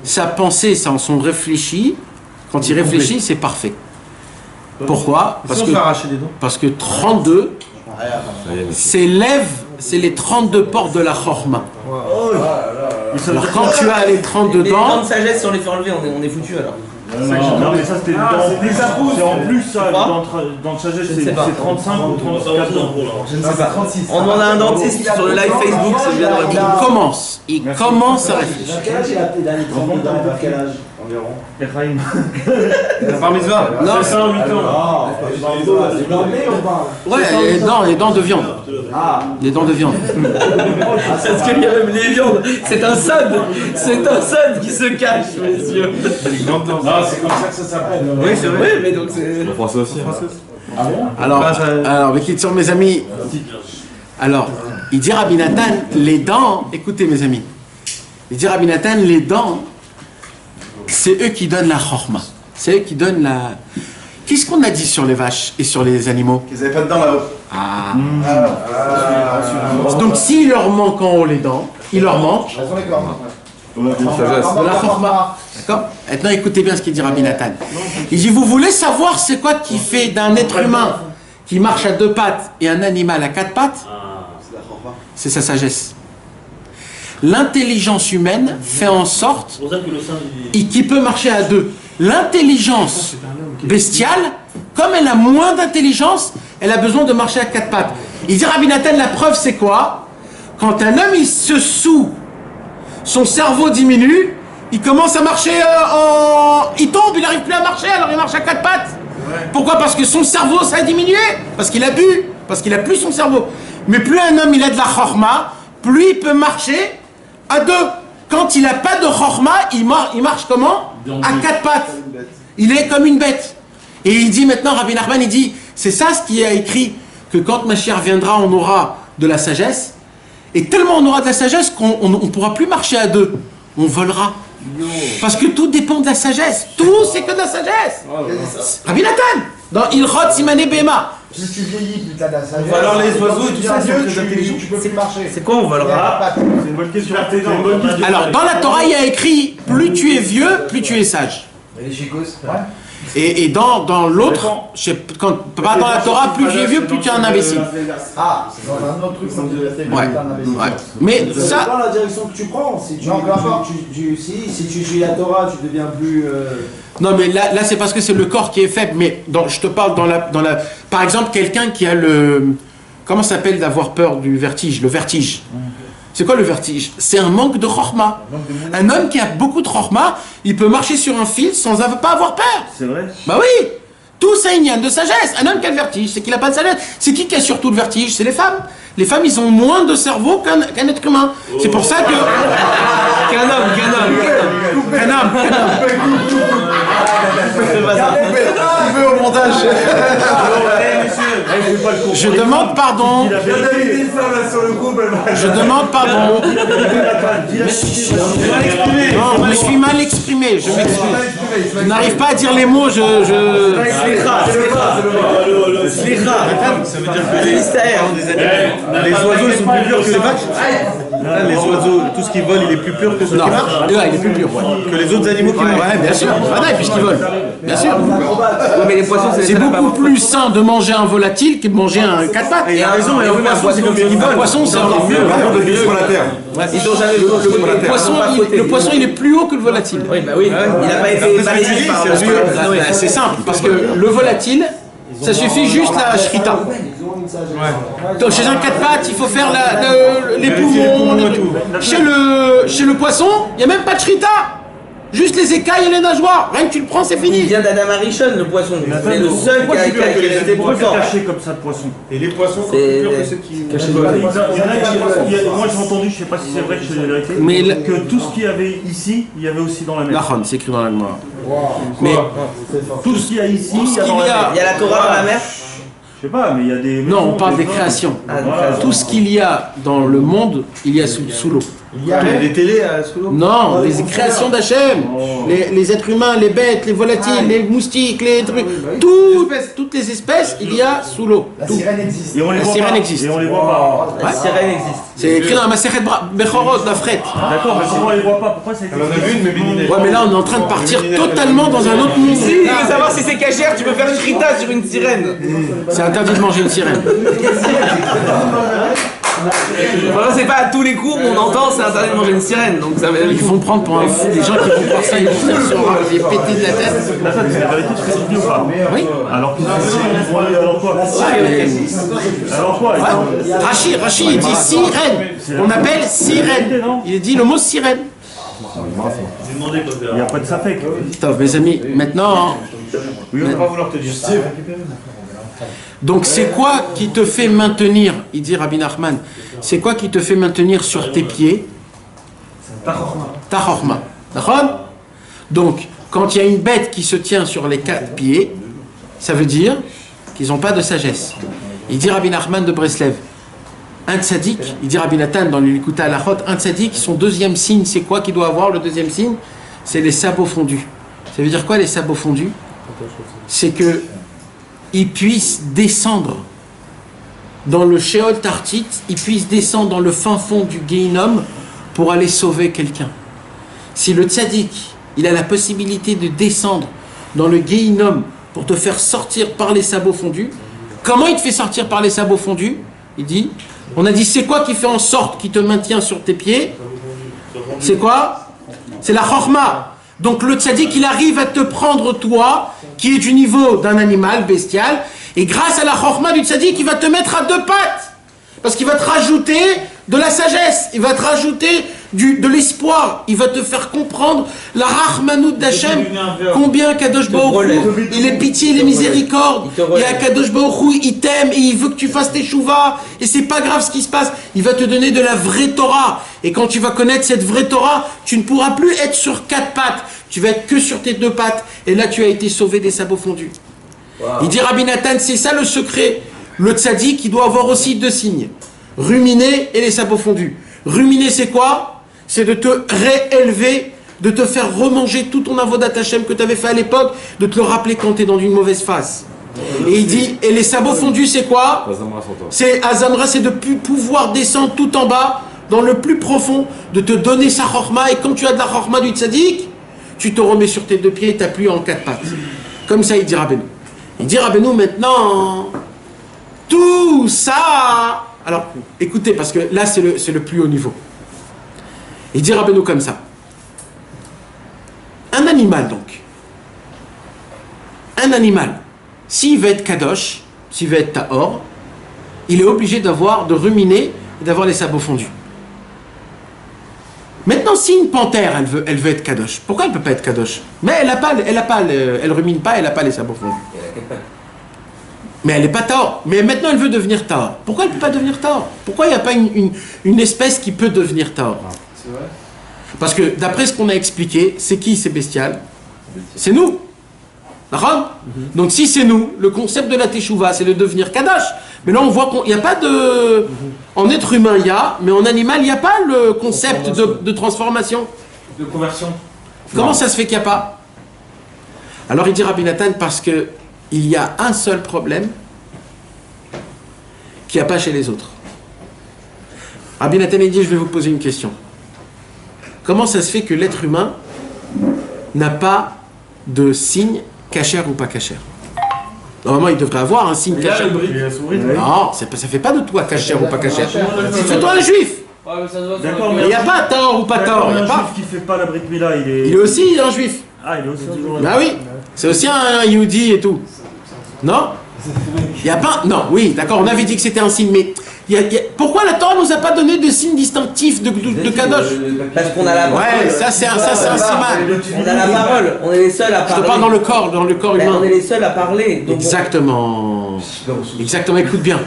sa pensée, son réfléchi, quand il réfléchit, c'est parfait. Pourquoi? Parce que arracher des dents. Parce que 32, c'est les 32 portes de la chorma. Alors quand tu as les 32 Les dents dents, de sagesse, si on les fait enlever, on est foutu alors. Non mais ça c'était c'est en plus ça, Pas dans le sagesse Je ne sais pas. c'est 35 ou 34 dents. Je ne sais pas. On demande à un dentiste sur le live Facebook, c'est bien dans le il commence à réfléchir. À quel âge il a les 32 dents? À quel âge environ? Ephraim. La bar mitzvah. Non, C'est ça, 8 ans. C'est blindé ou pas? ouais, les dents de viande. Les dents de viande. Parce qu'il y a même les viandes. C'est un sad. C'est un sad qui se cache, messieurs. Ah, c'est comme ça que ça s'appelle. Oui, c'est vrai. Oui, mais donc c'est. Le français aussi. Alors, mais sur mes amis, alors, il dit Rabbi Nathan, les dents, écoutez mes amis, il dit Rabbi Nathan, les dents, c'est eux qui donnent la chorma. C'est eux qui donnent la... Qu'est-ce qu'on a dit sur les vaches et sur les animaux? Qu'ils avaient pas de dents là-haut. Ah. Donc s'il leur manque en haut les dents, il leur manque Elles ont les cornes. de la chorma. D'accord? Maintenant écoutez bien ce qu'il dit Rabbi Nathan. Il dit, vous voulez savoir c'est quoi qui fait d'un être humain qui marche à 2 pattes et un animal à 4 pattes? C'est sa sagesse. L'intelligence humaine fait en sorte qu'il peut marcher à 2. L'intelligence bestiale, comme elle a moins d'intelligence, elle a besoin de marcher à 4 pattes. Il dit Rabbi Nathan, la preuve c'est quoi? Quand un homme il se soûle, son cerveau diminue, il commence à marcher il tombe, il n'arrive plus à marcher, alors il marche à 4 pattes. Pourquoi? Parce que son cerveau ça a diminué, parce qu'il a bu, parce qu'il a plus son cerveau. Mais plus un homme il a de la chorma, plus il peut marcher à 2. Quand il n'a pas de chorma, il marche comment? À 4 pattes. Il est comme une bête. Et il dit maintenant, Rabbi Nachman, il dit, c'est ça ce qui a écrit, que quand Mashiach viendra, on aura de la sagesse. Et tellement on aura de la sagesse qu'on ne pourra plus marcher à 2. On volera. Parce que tout dépend de la sagesse. Tout, c'est que de la sagesse. Rabbi Nathan, dans Ilchot Simane Bema. Plus tu vieillis, plus t'as de la sagesse. Alors les oiseaux et tout ça, c'est très tu intelligent. peux plus marcher. C'est quoi on volera? C'est une bonne question. Alors, dans la Torah, il y a écrit, plus tu es vieux, plus tu es sage. Et les chicos? Et dans l'autre, pas dans la Torah, plus tu es vieux, plus tu es un imbécile. Ah, c'est dans un autre truc, ça me fait Ouais. Mais Ça ça, dépend la direction que tu prends. Si tu suis la Torah, tu deviens plus. non mais là c'est parce que c'est le corps qui est faible. Mais je te parle par exemple, quelqu'un qui a comment ça s'appelle d'avoir peur du vertige, le vertige. C'est quoi le vertige? C'est un manque de chorma. Un homme qui a beaucoup de chorma, il peut marcher sur un fil sans pas avoir peur. C'est vrai? Bah oui. Tout ça il y a de sagesse. Un homme qui a le vertige, c'est qu'il n'a pas de sagesse. C'est qui a surtout le vertige? C'est les femmes. Les femmes, ils ont moins de cerveau qu'un être humain. C'est pour ça que... Qu'un homme. Coupé au montage. Je demande pardon. Je demande pardon. Non, je me suis mal exprimé. Je m'excuse. Je n'arrive pas à dire les mots. Ça veut dire que les oiseaux sont plus durs que les vaches. Là, les oiseaux, tout ce qui vole, il est plus pur que ce qui marche. Là, il est plus pur, ouais. Que les autres animaux qui marchent. Ouais, bien sûr. Ah, non, puisqu'ils volent. Bien sûr. Ouais, mais les poissons, C'est beaucoup plus sain de manger un volatile que de manger un 4 pattes. Il a raison, et un poisson, c'est comme ce qui Un vole. poisson, c'est encore mieux. Ils ont jamais Le poisson, il est plus haut que le volatile. Oui, bah oui. Il n'a pas été balayé par Parce que c'est simple, parce que le volatile, ça suffit juste la shrita. Donc, chez un 4 pattes, il faut faire les poumons. Chez le poisson, il n'y a même pas de shrita. Juste les écailles et les nageoires. Rien que tu le prends, c'est Il fini. vient d'Adam Arishon, le poisson. C'est le seul qui est resté Pourquoi tout c'est le temps. caché comme ça de poisson? Et les poissons sont plus purs que ceux qui volent. Moi j'ai entendu, je sais pas si c'est vrai que je l'ai vérifié, Mais que tout ce qu'il y avait ici, il y avait aussi dans la mer. Nahon, c'est écrit dans la Gemara. Mais Tout ce qu'il y a ici, tout il ce y a qu'il dans y la mer. a. Il y a la Torah dans la mer. Je sais pas, mais il y a des. Non, on parle des maisons, créations. Ah, des créations. Tout ce qu'il y a dans le monde, il y a sous l'eau. Il y a des télés sous l'eau. Non, les créations d'Hachem, les êtres humains, les bêtes, les volatiles, les moustiques, les trucs, toutes les espèces, il y a sous l'eau. La Tout. sirène existe. Et on les La voit sirène pas. existe. Et on les voit pas. La sirène existe. C'est écrit dans la Maseret Bechorot, la frette. D'accord, mais pourquoi on les voit pas? Pourquoi ça a été On en a vu une, mais Béninet. Ouais, mais là, on est en train de partir totalement dans un autre monde. Si, il veut savoir si c'est cachère, tu peux faire une frita sur une sirène. C'est interdit de manger une sirène. Enfin, c'est pas à tous les cours où on entend c'est interdit de manger une sirène. Donc ça veut Ils vont prendre pour un fou. Les gens qui vont voir ça, ils vont se les péter de la tête. Là, ça, c'est la vérité, ce que tu dis ou pas? Oui. Alors quoi? Alors quoi? Rachid, il dit sirène. On appelle sirène. Il dit le mot sirène. Il n'y a pas de safek. Stop, mes amis, maintenant. Oui, on va pas vouloir te dire ça. Donc c'est quoi qui te fait maintenir, il dit Rabbi Nachman, c'est quoi qui te fait maintenir sur tes pieds? Ta chorma. D'accord? Donc, quand il y a une bête qui se tient sur les 4 pieds, ça veut dire qu'ils n'ont pas de sagesse. Il dit Rabbi Nachman de Breslev, un tzaddik, il dit Rabbi Nathan dans l'Ilikuta Alachot, un tzaddik, son deuxième signe, c'est quoi qu'il doit avoir? Le deuxième signe, c'est les sabots fondus. Ça veut dire quoi les sabots fondus? C'est que il puisse descendre dans le Sheol Tartit, il puisse descendre dans le fin fond du Gehinnom pour aller sauver quelqu'un. Si le tzaddik, il a la possibilité de descendre dans le Gehinnom pour te faire sortir par les sabots fondus, comment il te fait sortir par les sabots fondus? Il dit, on a dit c'est quoi qui fait en sorte qu'il te maintient sur tes pieds? C'est quoi? C'est la chorma. Donc le tzaddik, il arrive à te prendre toi, qui est du niveau d'un animal bestial, et grâce à la chorma du tzaddik, il va te mettre à 2 pattes. Parce qu'il va te rajouter de la sagesse, il va te rajouter de l'espoir, il va te faire comprendre la rachmanout d'Hachem, combien Kadosh Baruch Hu, il est pitié, il est miséricorde, et Kadosh Baruch Hu, il t'aime, et il veut que tu fasses tes chouvas, et c'est pas grave ce qui se passe, il va te donner de la vraie Torah, et quand tu vas connaître cette vraie Torah, tu ne pourras plus être sur 4 pattes, tu vas être que sur tes 2 pattes, et là tu as été sauvé des sabots fondus. Il dit Rabbi Nathan, c'est ça le secret. Le tzaddik, il doit avoir aussi 2 signes. Ruminer et les sabots fondus. Ruminer, c'est quoi? C'est de te réélever, de te faire remanger tout ton avodat Hashem que tu avais fait à l'époque, de te le rappeler quand tu es dans une mauvaise phase. Et il dit, et les sabots fondus, c'est quoi? C'est Azamra, c'est de pouvoir descendre tout en bas, dans le plus profond, de te donner sa chorma, et quand tu as de la chorma du tzaddik, tu te remets sur tes 2 pieds et tu n'appuies en 4 pattes. Comme ça, il dit Rabbeinu. Il dit Rabbeinu maintenant, tout ça. Alors, écoutez, parce que là, c'est le plus haut niveau. Il dit Rabbeinu comme ça. Un animal, donc. Un animal, s'il veut être kadosh, s'il veut être tahor, il est obligé de ruminer et d'avoir les sabots fondus. Maintenant, si une panthère, elle veut être kadosh, pourquoi elle ne peut pas être kadosh? Mais elle rumine pas, elle n'a pas les sabots fondus. Mais elle n'est pas tahor. Mais maintenant, elle veut devenir tahor. Pourquoi elle ne peut pas devenir tahor? Pourquoi il n'y a pas une espèce qui peut devenir tahor? C'est vrai. Parce que d'après ce qu'on a expliqué, c'est qui ces bestiales? C'est nous. D'accord? Donc si c'est nous, le concept de la teshuva, c'est de devenir kadosh. Mais là, on voit qu'il n'y a pas de... En être humain, il y a, mais en animal, il n'y a pas le concept de transformation. De conversion. Comment ça se fait qu'il n'y a pas? Alors il dit Rabbi Nathan, parce que il y a un seul problème qu'il n'y a pas chez les autres. Rabbi Nathan dit, je vais vous poser une question. Comment ça se fait que l'être humain n'a pas de signe cachère ou pas cachère? Normalement, il devrait avoir un signe cachère. Non, ça fait pas de toi cachère ou pas cachère. C'est de toi un juif. D'accord, Il n'y a pas tort ou pas tort. Un juif qui fait pas la Brit Mila, il est... Il est aussi un juif. Ah, il est aussi un juif. Bah oui, c'est aussi un Yehudi et tout. Non? Il n'y a pas... Non, oui, d'accord, on avait dit que c'était un signe, mais... Pourquoi la Torah nous a pas donné de signe distinctif de Kadosh? Parce qu'on a la parole. Ouais, ça c'est un siman. On a la parole, on est les seuls à Je te parler. parle dans le corps Ben, humain. on est les seuls à parler. Donc Exactement. Exactement, écoute bien.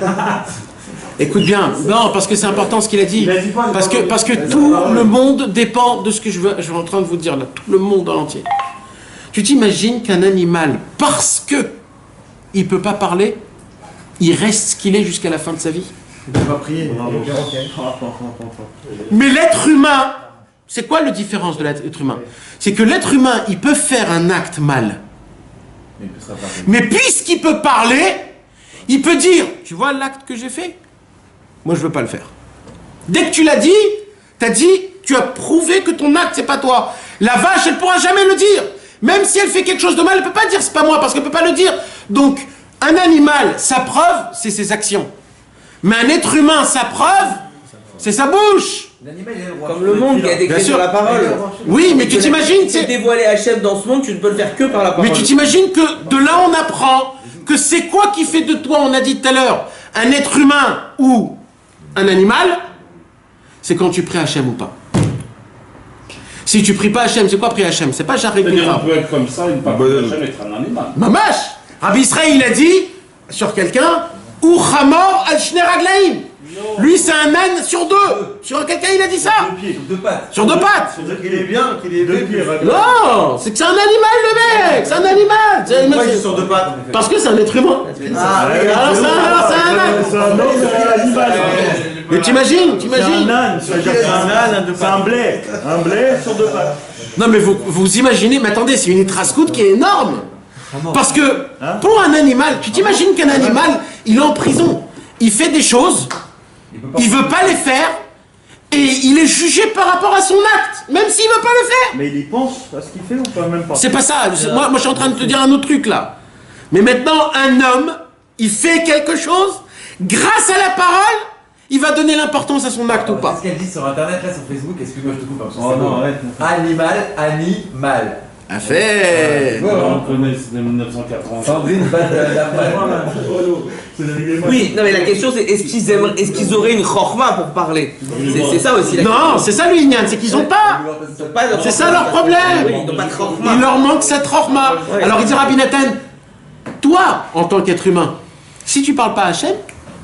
Écoute bien. Non, parce que c'est important ce qu'il a dit. Parce que tout le monde dépend de ce que je suis en train de vous dire là. Tout le monde en entier. Tu t'imagines qu'un animal, parce que il peut pas parler, il reste ce qu'il est jusqu'à la fin de sa vie? Il ne va pas prier. Mais l'être humain, c'est quoi la différence de l'être humain? C'est que l'être humain, il peut faire un acte mal. Mais puisqu'il peut parler, il peut dire, tu vois l'acte que j'ai fait? Moi, je veux pas le faire. Dès que tu l'as dit, tu as prouvé que ton acte, c'est pas toi. La vache, elle pourra jamais le dire. Même si elle fait quelque chose de mal, elle peut pas dire c'est pas moi, parce qu'elle peut pas le dire. Donc, un animal, sa preuve, c'est ses actions. Mais un être humain, sa preuve, c'est sa bouche. comme le monde qui a été créé sur la parole. Oui, mais tu t'imagines... C'est dévoiler Hachem dans ce monde, tu ne peux le faire que par la parole. Mais tu t'imagines que de là, on apprend que c'est quoi qui fait de toi, on a dit tout à l'heure, un être humain ou un animal? C'est quand tu pries Hachem ou pas. Si tu pries pas Hachem, c'est quoi prier Hachem? C'est pas j'arrête. C'est-à-dire, on peut être comme ça, une pas Hachem être un animal. Mamash! Rabbi Israël, il a dit sur quelqu'un, ou Chamor al Shnei Raglaim. Lui, c'est un âne sur deux. Sur quelqu'un, il a dit ça. Sur deux pattes. C'est-à-dire qu'il est bien, qu'il est deux pieds. Non, c'est que c'est un animal, le mec. C'est un animal. Pourquoi il est sur deux pattes? Parce que c'est un être humain. Alors c'est un âne. C'est un homme, c'est un animal. Mais t'imagines? C'est un âne, c'est un blé. Un blé sur deux pattes. Non mais vous imaginez, mais attendez, c'est une itrascoute qui est énorme. Parce que pour un animal, tu t'imagines qu'un animal, il est en prison, il fait des choses, il veut pas les faire, et il est jugé par rapport à son acte, même s'il veut pas le faire. Mais il y pense à ce qu'il fait ou pas, même pas? C'est pas ça, moi je suis en train de te dire un autre truc là. Mais maintenant, un homme, il fait quelque chose, grâce à la parole, il va donner l'importance à son acte ou pas. C'est ce qu'elle dit sur internet, là, sur Facebook, excuse-moi, je te coupe. Parce que Oh non, arrête. Animal. Fait. On connaît, c'est de 1980. Sandrine bat Oui, non mais la question c'est est-ce qu'ils auraient une chorma pour parler? C'est ça aussi la question. Non, c'est ça le Inyan, c'est qu'ils ont pas. C'est ça leur problème. Oui, ils n'ont pas de chorma. Il leur manque cette chorma. Ouais. Alors il dit Rabbi Nathan, toi, en tant qu'être humain, si tu parles pas à Hachem,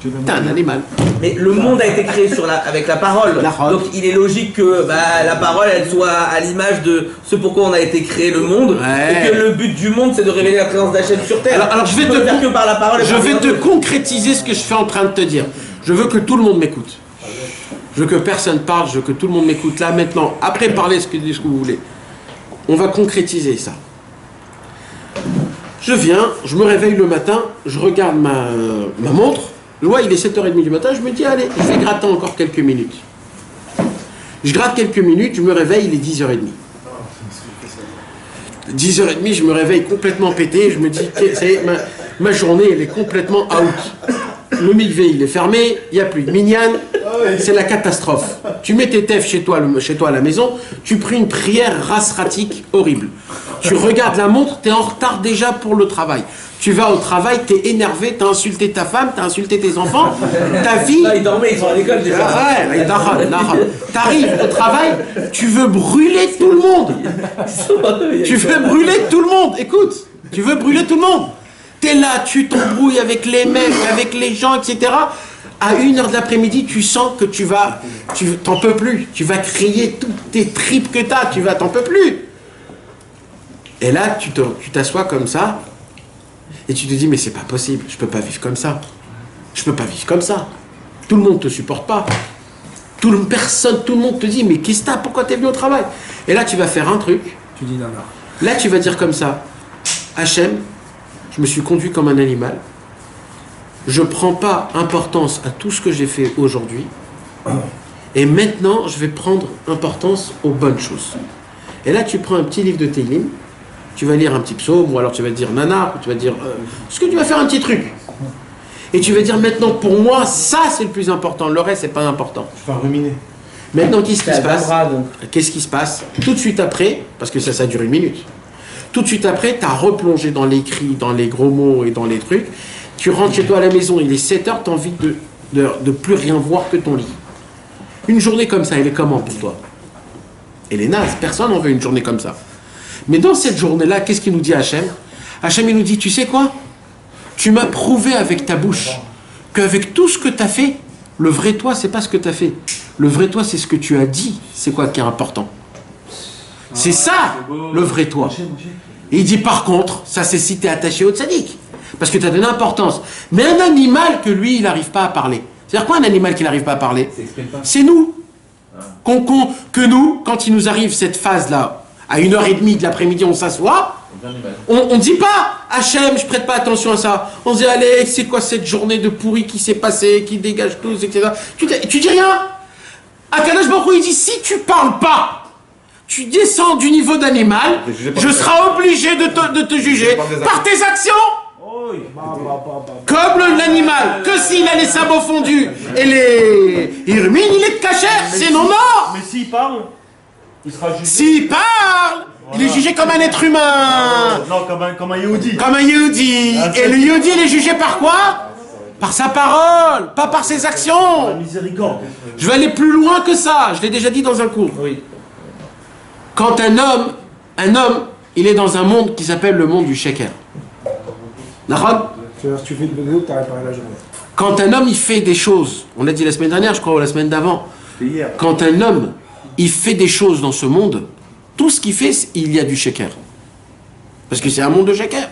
t'es un animal. Mais le monde a été créé avec la parole. Donc il est logique que la parole elle soit à l'image de ce pourquoi on a été créé le monde. Ouais. Et que le but du monde c'est de révéler la présence d'Hachem sur terre. Alors je vais Tu peux le faire que par la parole. je vais te concrétiser ce que je suis en train de te dire. Je veux que tout le monde m'écoute. Je veux que personne parle, je veux que tout le monde m'écoute. Là maintenant, après parler ce que vous voulez. On va concrétiser ça. Je viens, je me réveille le matin, je regarde ma montre. Je vois, il est 7h30 du matin, je me dis, allez, je vais gratter encore quelques minutes. Je gratte quelques minutes, je me réveille, il est 10h30. 10h30, je me réveille complètement pété, je me dis, ça y est, ma journée, elle est complètement out. Le mikvé, il est fermé, il n'y a plus de minyan, c'est la catastrophe. Tu mets tes tefs chez toi à la maison, tu pries une prière rasratique horrible. Tu regardes la montre, tu es en retard déjà pour le travail. Tu vas au travail, tu es énervé, tu as insulté ta femme, tu as insulté tes enfants, ta vie... Là, ils dormaient, ils sont à l'école déjà. T'arrives au travail, tu veux brûler tout le monde. Tu veux brûler tout le monde. Écoute, tu veux brûler tout le monde. T'es là, tu t'embrouilles avec les mecs, avec les gens, etc. À 1h de l'après-midi, tu sens que t'en peux plus. Tu vas crier toutes tes tripes que t'en peux plus. Et là, tu t'assois comme ça, et tu te dis, mais c'est pas possible, je peux pas vivre comme ça. Je peux pas vivre comme ça. Tout le monde te supporte pas. Tout le monde te dit, mais qu'est-ce que t'as? Pourquoi t'es venu au travail? Et là, tu vas faire un truc. Tu dis nana. Là, tu vas dire comme ça, Hachem, je me suis conduit comme un animal. Je prends pas importance à tout ce que j'ai fait aujourd'hui. Et maintenant, je vais prendre importance aux bonnes choses. Et là, tu prends un petit livre de Télim, tu vas lire un petit psaume, ou alors tu vas dire nanar, ou tu vas dire... ce que tu vas faire un petit truc. Et tu vas dire maintenant, pour moi, ça c'est le plus important, le reste c'est pas important. Tu vas ruminer. Maintenant, qu'est-ce qui se passe? Qu'est-ce qui se passe? Tout de suite après, parce que ça dure 1 minute, tout de suite après, tu as replongé dans les cris, dans les gros mots et dans les trucs. Tu rentres chez toi à la maison, il est 7h, tu as envie de plus rien voir que ton lit. Une journée comme ça, elle est comment pour toi? Elle est naze, personne n'en veut une journée comme ça. Mais dans cette journée-là, qu'est-ce qu'il nous dit Hachem? Hachem, il nous dit, tu sais quoi? Tu m'as prouvé avec ta bouche qu'avec tout ce que tu as fait, le vrai toi, c'est pas ce que tu as fait. Le vrai toi, c'est ce que tu as dit. C'est quoi qui est important? C'est ça, le vrai toi. Et il dit, par contre, ça c'est si tu es attaché au tzaddik. Parce que tu as donné importance. Mais un animal que lui, il n'arrive pas à parler. C'est-à-dire quoi un animal qui n'arrive pas à parler? C'est nous. Que nous, quand il nous arrive cette phase-là, à 1h30 de l'après-midi, on s'assoit, on ne dit pas Hachem, je prête pas attention à ça. On se dit, allez, c'est quoi cette journée de pourri qui s'est passée, qui dégage tous, etc. Tu dis rien. Akadosh Baruch Hu, il dit, si tu parles pas, tu descends du niveau d'animal, je serai obligé de te juger par tes actions. Comme l'animal, que s'il a les sabots fondus et il rumine, il est cachère, c'est non. Mais s'il parle, il sera jugé. S'il parle, il est jugé comme un être humain. Non, comme un Yehudi. Comme un Yehudi. Et le Yehudi, il est jugé par quoi? Par sa parole, pas par ses actions. La miséricorde. Je vais aller plus loin que ça, je l'ai déjà dit dans un cours. Oui. Quand un homme, il est dans un monde qui s'appelle le monde du sheker. Tu fais de vidéo, tu as réparé la journée. Quand un homme, il fait des choses, on l'a dit la semaine dernière, je crois, ou la semaine d'avant. Quand un homme, il fait des choses dans ce monde, tout ce qu'il fait, il y a du sheker. Parce que c'est un monde de sheker.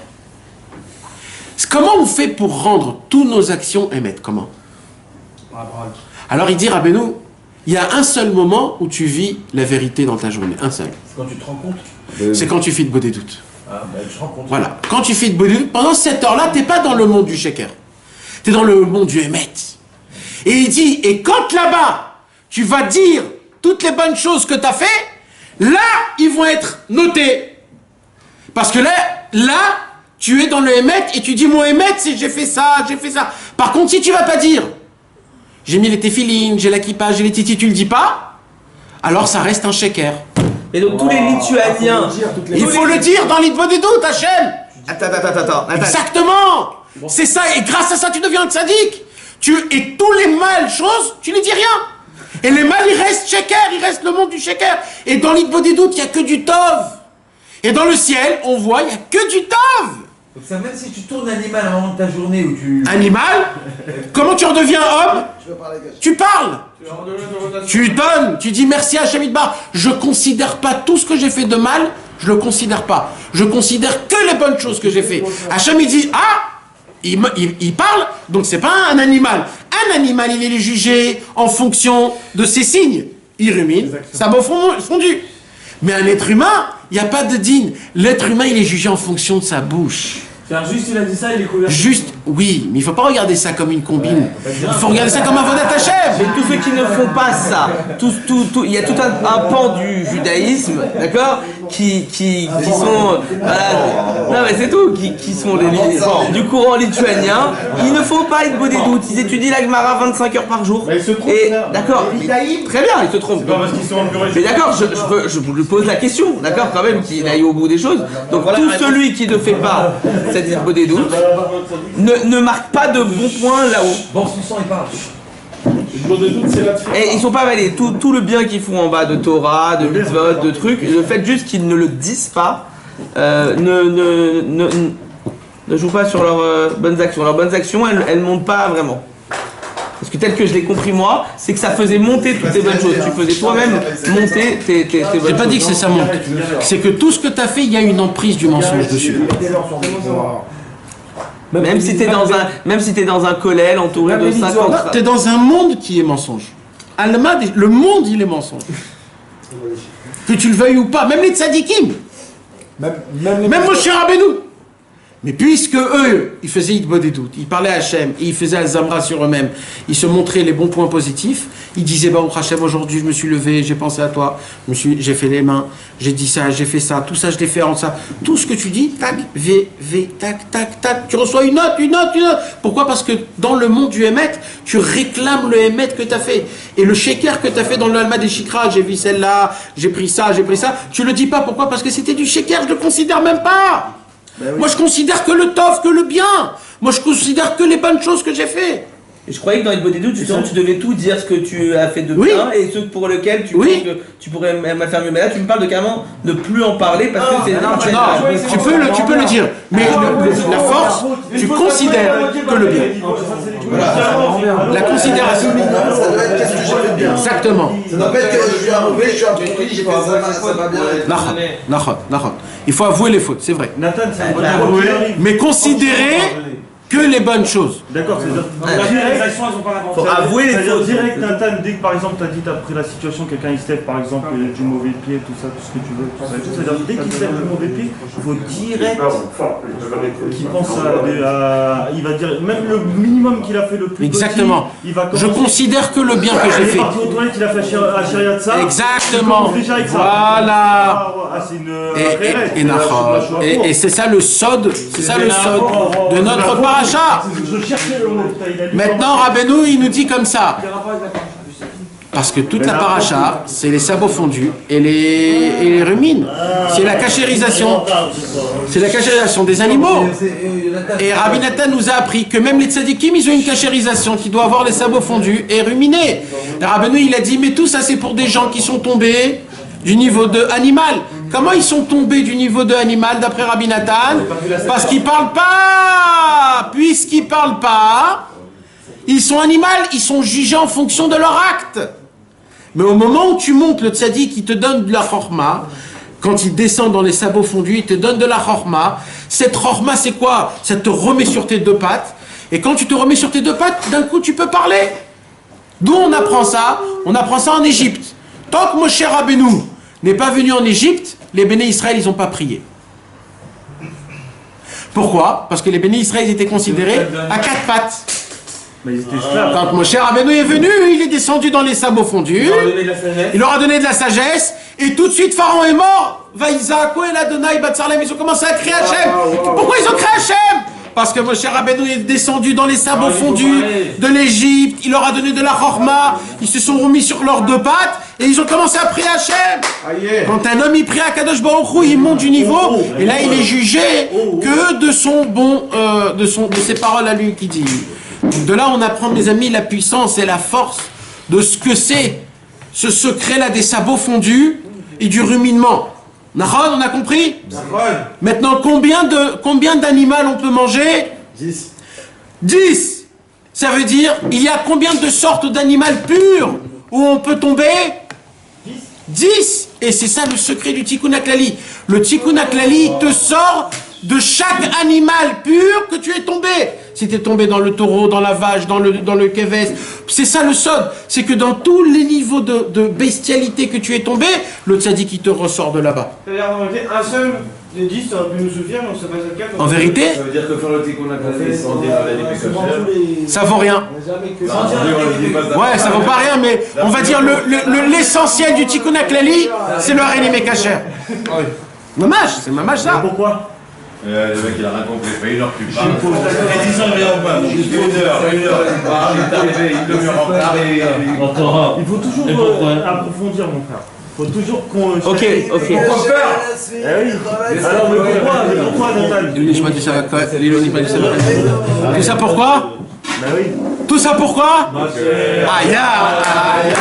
Comment on fait pour rendre toutes nos actions émettre? Comment? Alors il dit, Rabbeinu, il y a un seul moment où tu vis la vérité dans ta journée. Un seul. C'est quand tu te rends compte. C'est quand tu fais de des doutes. Ah, bah, je te rends compte. Voilà. Quand tu fais de des doutes, pendant cette heure-là, tu n'es pas dans le monde du sheker. Tu es dans le monde du émet. Et il dit, et quand là-bas, tu vas dire toutes les bonnes choses que tu as fait, là, ils vont être notés. Parce que là, tu es dans le émet et tu dis, mon émet, c'est j'ai fait ça, j'ai fait ça. Par contre, si tu vas pas dire, j'ai mis les téfilines, j'ai la kippa, j'ai les titis, tu le dis pas, alors ça reste un sheker. Et donc tous les Lituaniens... Il faut le dire dans l'Itbo des doutes, Hachem. Attends. Exactement. C'est ça, et grâce à ça, tu deviens un tzaddik. Et tous les mal choses, tu ne dis rien. Et les mal, il reste sheker, il reste le monde du sheker. Et dans l'Itbo des doutes, il n'y a que du tov. Et dans le ciel, on voit, il n'y a que du tov. Donc ça, même si tu tournes animal à un moment de ta journée où tu... Animal? Comment tu redeviens homme? Tu parles. Tu donnes, tu dis merci à Hachem Yitbarach. Je considère pas tout ce que j'ai fait de mal, je le considère pas. Je considère que les bonnes choses que j'ai fait. Hachem il dit, il parle, donc c'est pas un animal. Un animal, il est jugé en fonction de ses signes. Il rumine, ça va fondu. Mais un être humain, il n'y a pas de digne. L'être humain, il est jugé en fonction de sa bouche. Juste, il a dit ça, il est couvert. Juste, oui, mais il ne faut pas regarder ça comme une combine. Il faut regarder ça comme un Vodat Hachem. Mais tous ceux qui ne font pas ça, il y a tout un pan du judaïsme, d'accord, qui sont, voilà, non mais c'est tout, qui sont du courant lituanien, ils ne font pas une des doutes, ils étudient la Gemara 25 heures par jour. Mais ils se trompent, et frère. d'accord, très bien, ils se trompent. C'est pas parce qu'ils sont endurés. Mais d'accord, je vous pose la question, d'accord, quand même, qu'il aille au bout des choses. Donc tout celui qui ne fait pas cette Itbo des doutes ne marque pas de bons points là-haut. Bon, son sang, il parle. Et ils sont pas valés. Tout le bien qu'ils font en bas de Torah, de mitzvot, de trucs, le fait juste qu'ils ne le disent pas, ne jouent pas sur leurs bonnes actions. Leurs bonnes actions, elles montent pas vraiment. Parce que tel que je l'ai compris moi, c'est que ça faisait monter toutes tes bonnes choses. Tu faisais toi-même monter tes bonnes choses. J'ai pas dit que c'est ça monte. C'est que tout ce que tu as fait, il y a une emprise du mensonge dessus. Même si t'es dans un kollel entouré de 50... T'es dans un monde qui est mensonge. Alma, le monde, il est mensonge. Que tu le veuilles ou pas, même les tzadikim. Même Moshe Rabbeinu. Mais puisque eux, ils faisaient Hitbod des doutes, ils parlaient à Hachem, et ils faisaient Al-Zamra sur eux-mêmes, ils se montraient les bons points positifs, ils disaient, bah, Hachem, aujourd'hui, je me suis levé, j'ai pensé à toi, j'ai fait les mains, j'ai dit ça, j'ai fait ça, tout ça, je l'ai fait en ça. Tout ce que tu dis, tac, tac, tac, tac, tu reçois une note. Pourquoi? Parce que dans le monde du Hémet, tu réclames le Hémet que tu as fait. Et le sheker que tu as fait dans le Alma des Shikra, j'ai vu celle-là, j'ai pris ça, tu le dis pas. Pourquoi? Parce que c'était du sheker, je le considère même pas. Ben oui. Moi, je considère que le tov, que le bien. Moi, je considère que les bonnes choses que j'ai fait. Et je croyais que dans les bodés doutes, justement, tu devais tout dire ce que tu as fait de bien et ceux pour lesquels tu penses que tu pourrais mal faire mieux. Mais là, tu me parles de carrément ne plus en parler parce que c'est... tu peux le dire. Mais la force, tu considères que le bien. La considération. Ça doit être qu'est-ce que j'ai fait de bien. Exactement. Ça doit pas être que je suis arrivé, je suis entrepris, j'ai fait ça va bien. Il faut avouer les fautes, c'est vrai. Nathan, c'est un bon avouer. Mais considérer que les bonnes choses. D'accord, c'est-à-dire les actions, elles ont pas rapport. Faut avouer les fautes. Direct, Nathan, dès que par exemple t'as dit t'as pris la situation, quelqu'un il se lève par exemple du mauvais pied, tout ça, tout ce que tu veux, tout ça. C'est-à-dire dès qu'il se lève du mauvais pied, il faut direct qu'il pense à, il va dire même le minimum qu'il a fait le plus. Exactement. Petit, il va je considère que le bien que j'ai fait. Il est parti aux toilettes, il a fait à Sharia de ça. Exactement. Voilà. Et c'est ça le sod, de notre paracha. Maintenant, Rabbeinu, il nous dit comme ça. Parce que toute la paracha, c'est les sabots fondus et les rumines. C'est la cachérisation. C'est la cachérisation des animaux. Et Rabbi Nathan nous a appris que même les tzadikim, ils ont une cachérisation qui doit avoir les sabots fondus et ruminés. Et Rabbeinu, il a dit, mais tout ça, c'est pour des gens qui sont tombés du niveau de animal. Comment ils sont tombés du niveau de animal d'après Rabbi Nathan? Parce qu'ils parlent pas. Puisqu'ils parlent pas, ils sont animaux, ils sont jugés en fonction de leur acte. Mais au moment où tu montes le tzaddik, il te donne de la chorma. Quand il descend dans les sabots fondus, il te donne de la chorma. Cette chorma, c'est quoi? Ça te remet sur tes deux pattes. Et quand tu te remets sur tes deux pattes, d'un coup, tu peux parler. D'où on apprend ça? On apprend ça en Égypte. Tant que Moshe Rabbeinu n'est pas venu en Égypte, les béné Israël, ils n'ont pas prié. Pourquoi? Parce que les béné Israël étaient considérés à quatre pattes. Quand Moshe Rabbeinu est venu, il est descendu dans les sabots fondus, il leur a donné de la sagesse, et tout de suite Pharaon est mort. Vaïzako et l'Adonai Batsarlem, ils ont commencé à crier Hachem. Pourquoi ils ont crié Hachem? Parce que Moshe Rabbeinu est descendu dans les sabots fondus de l'Égypte, il leur a donné de la chorma, ils se sont remis sur leurs deux pattes, et ils ont commencé à prier Hachem. Quand un homme il prie à Kadosh Baruch Hu, il monte du niveau, et là il est jugé que de son bon, de ses paroles à lui qui dit. De là on apprend, mes amis, la puissance et la force de ce que c'est ce secret-là des sabots fondus et du ruminement. Nahon, on a compris? Maintenant, combien d'animaux on peut manger? 10. 10. Ça veut dire, il y a combien de sortes d'animaux purs où on peut tomber? 10. Et c'est ça le secret du Tikkun HaKlali. Le Tikkun HaKlali te sort de chaque animal pur que tu es tombé. Si tu es tombé dans le taureau, dans la vache, dans le keves, c'est ça le sod. C'est que dans tous les niveaux de bestialité que tu es tombé, le tzaddik qui te ressort de là-bas. C'est-à-dire en réalité, un seul des 10, ça aurait pu nous suffire, mais on ne sait pas ce cas. En vérité, ça veut dire que faire le Tikkun HaKlali sans dire la ça vaut rien. Ouais, ça vaut pas rien, mais on va dire l'essentiel du Tikkun HaKlali, c'est le Harenim Kacher. Mamach, c'est mamach ça. Pourquoi? le mec il a rien compris, il fait une heure que tu parles. Et 10 ans il est en bas, une heure il parle, il est arrivé, il est en retard et... Il faut toujours approfondir mon frère. Il faut toujours qu'on... Ok. Pourquoi faire? Eh oui. Alors mais pourquoi Nathan? Tout ça pourquoi? Bah oui. Tout ça pourquoi? Aïe aïe aïe.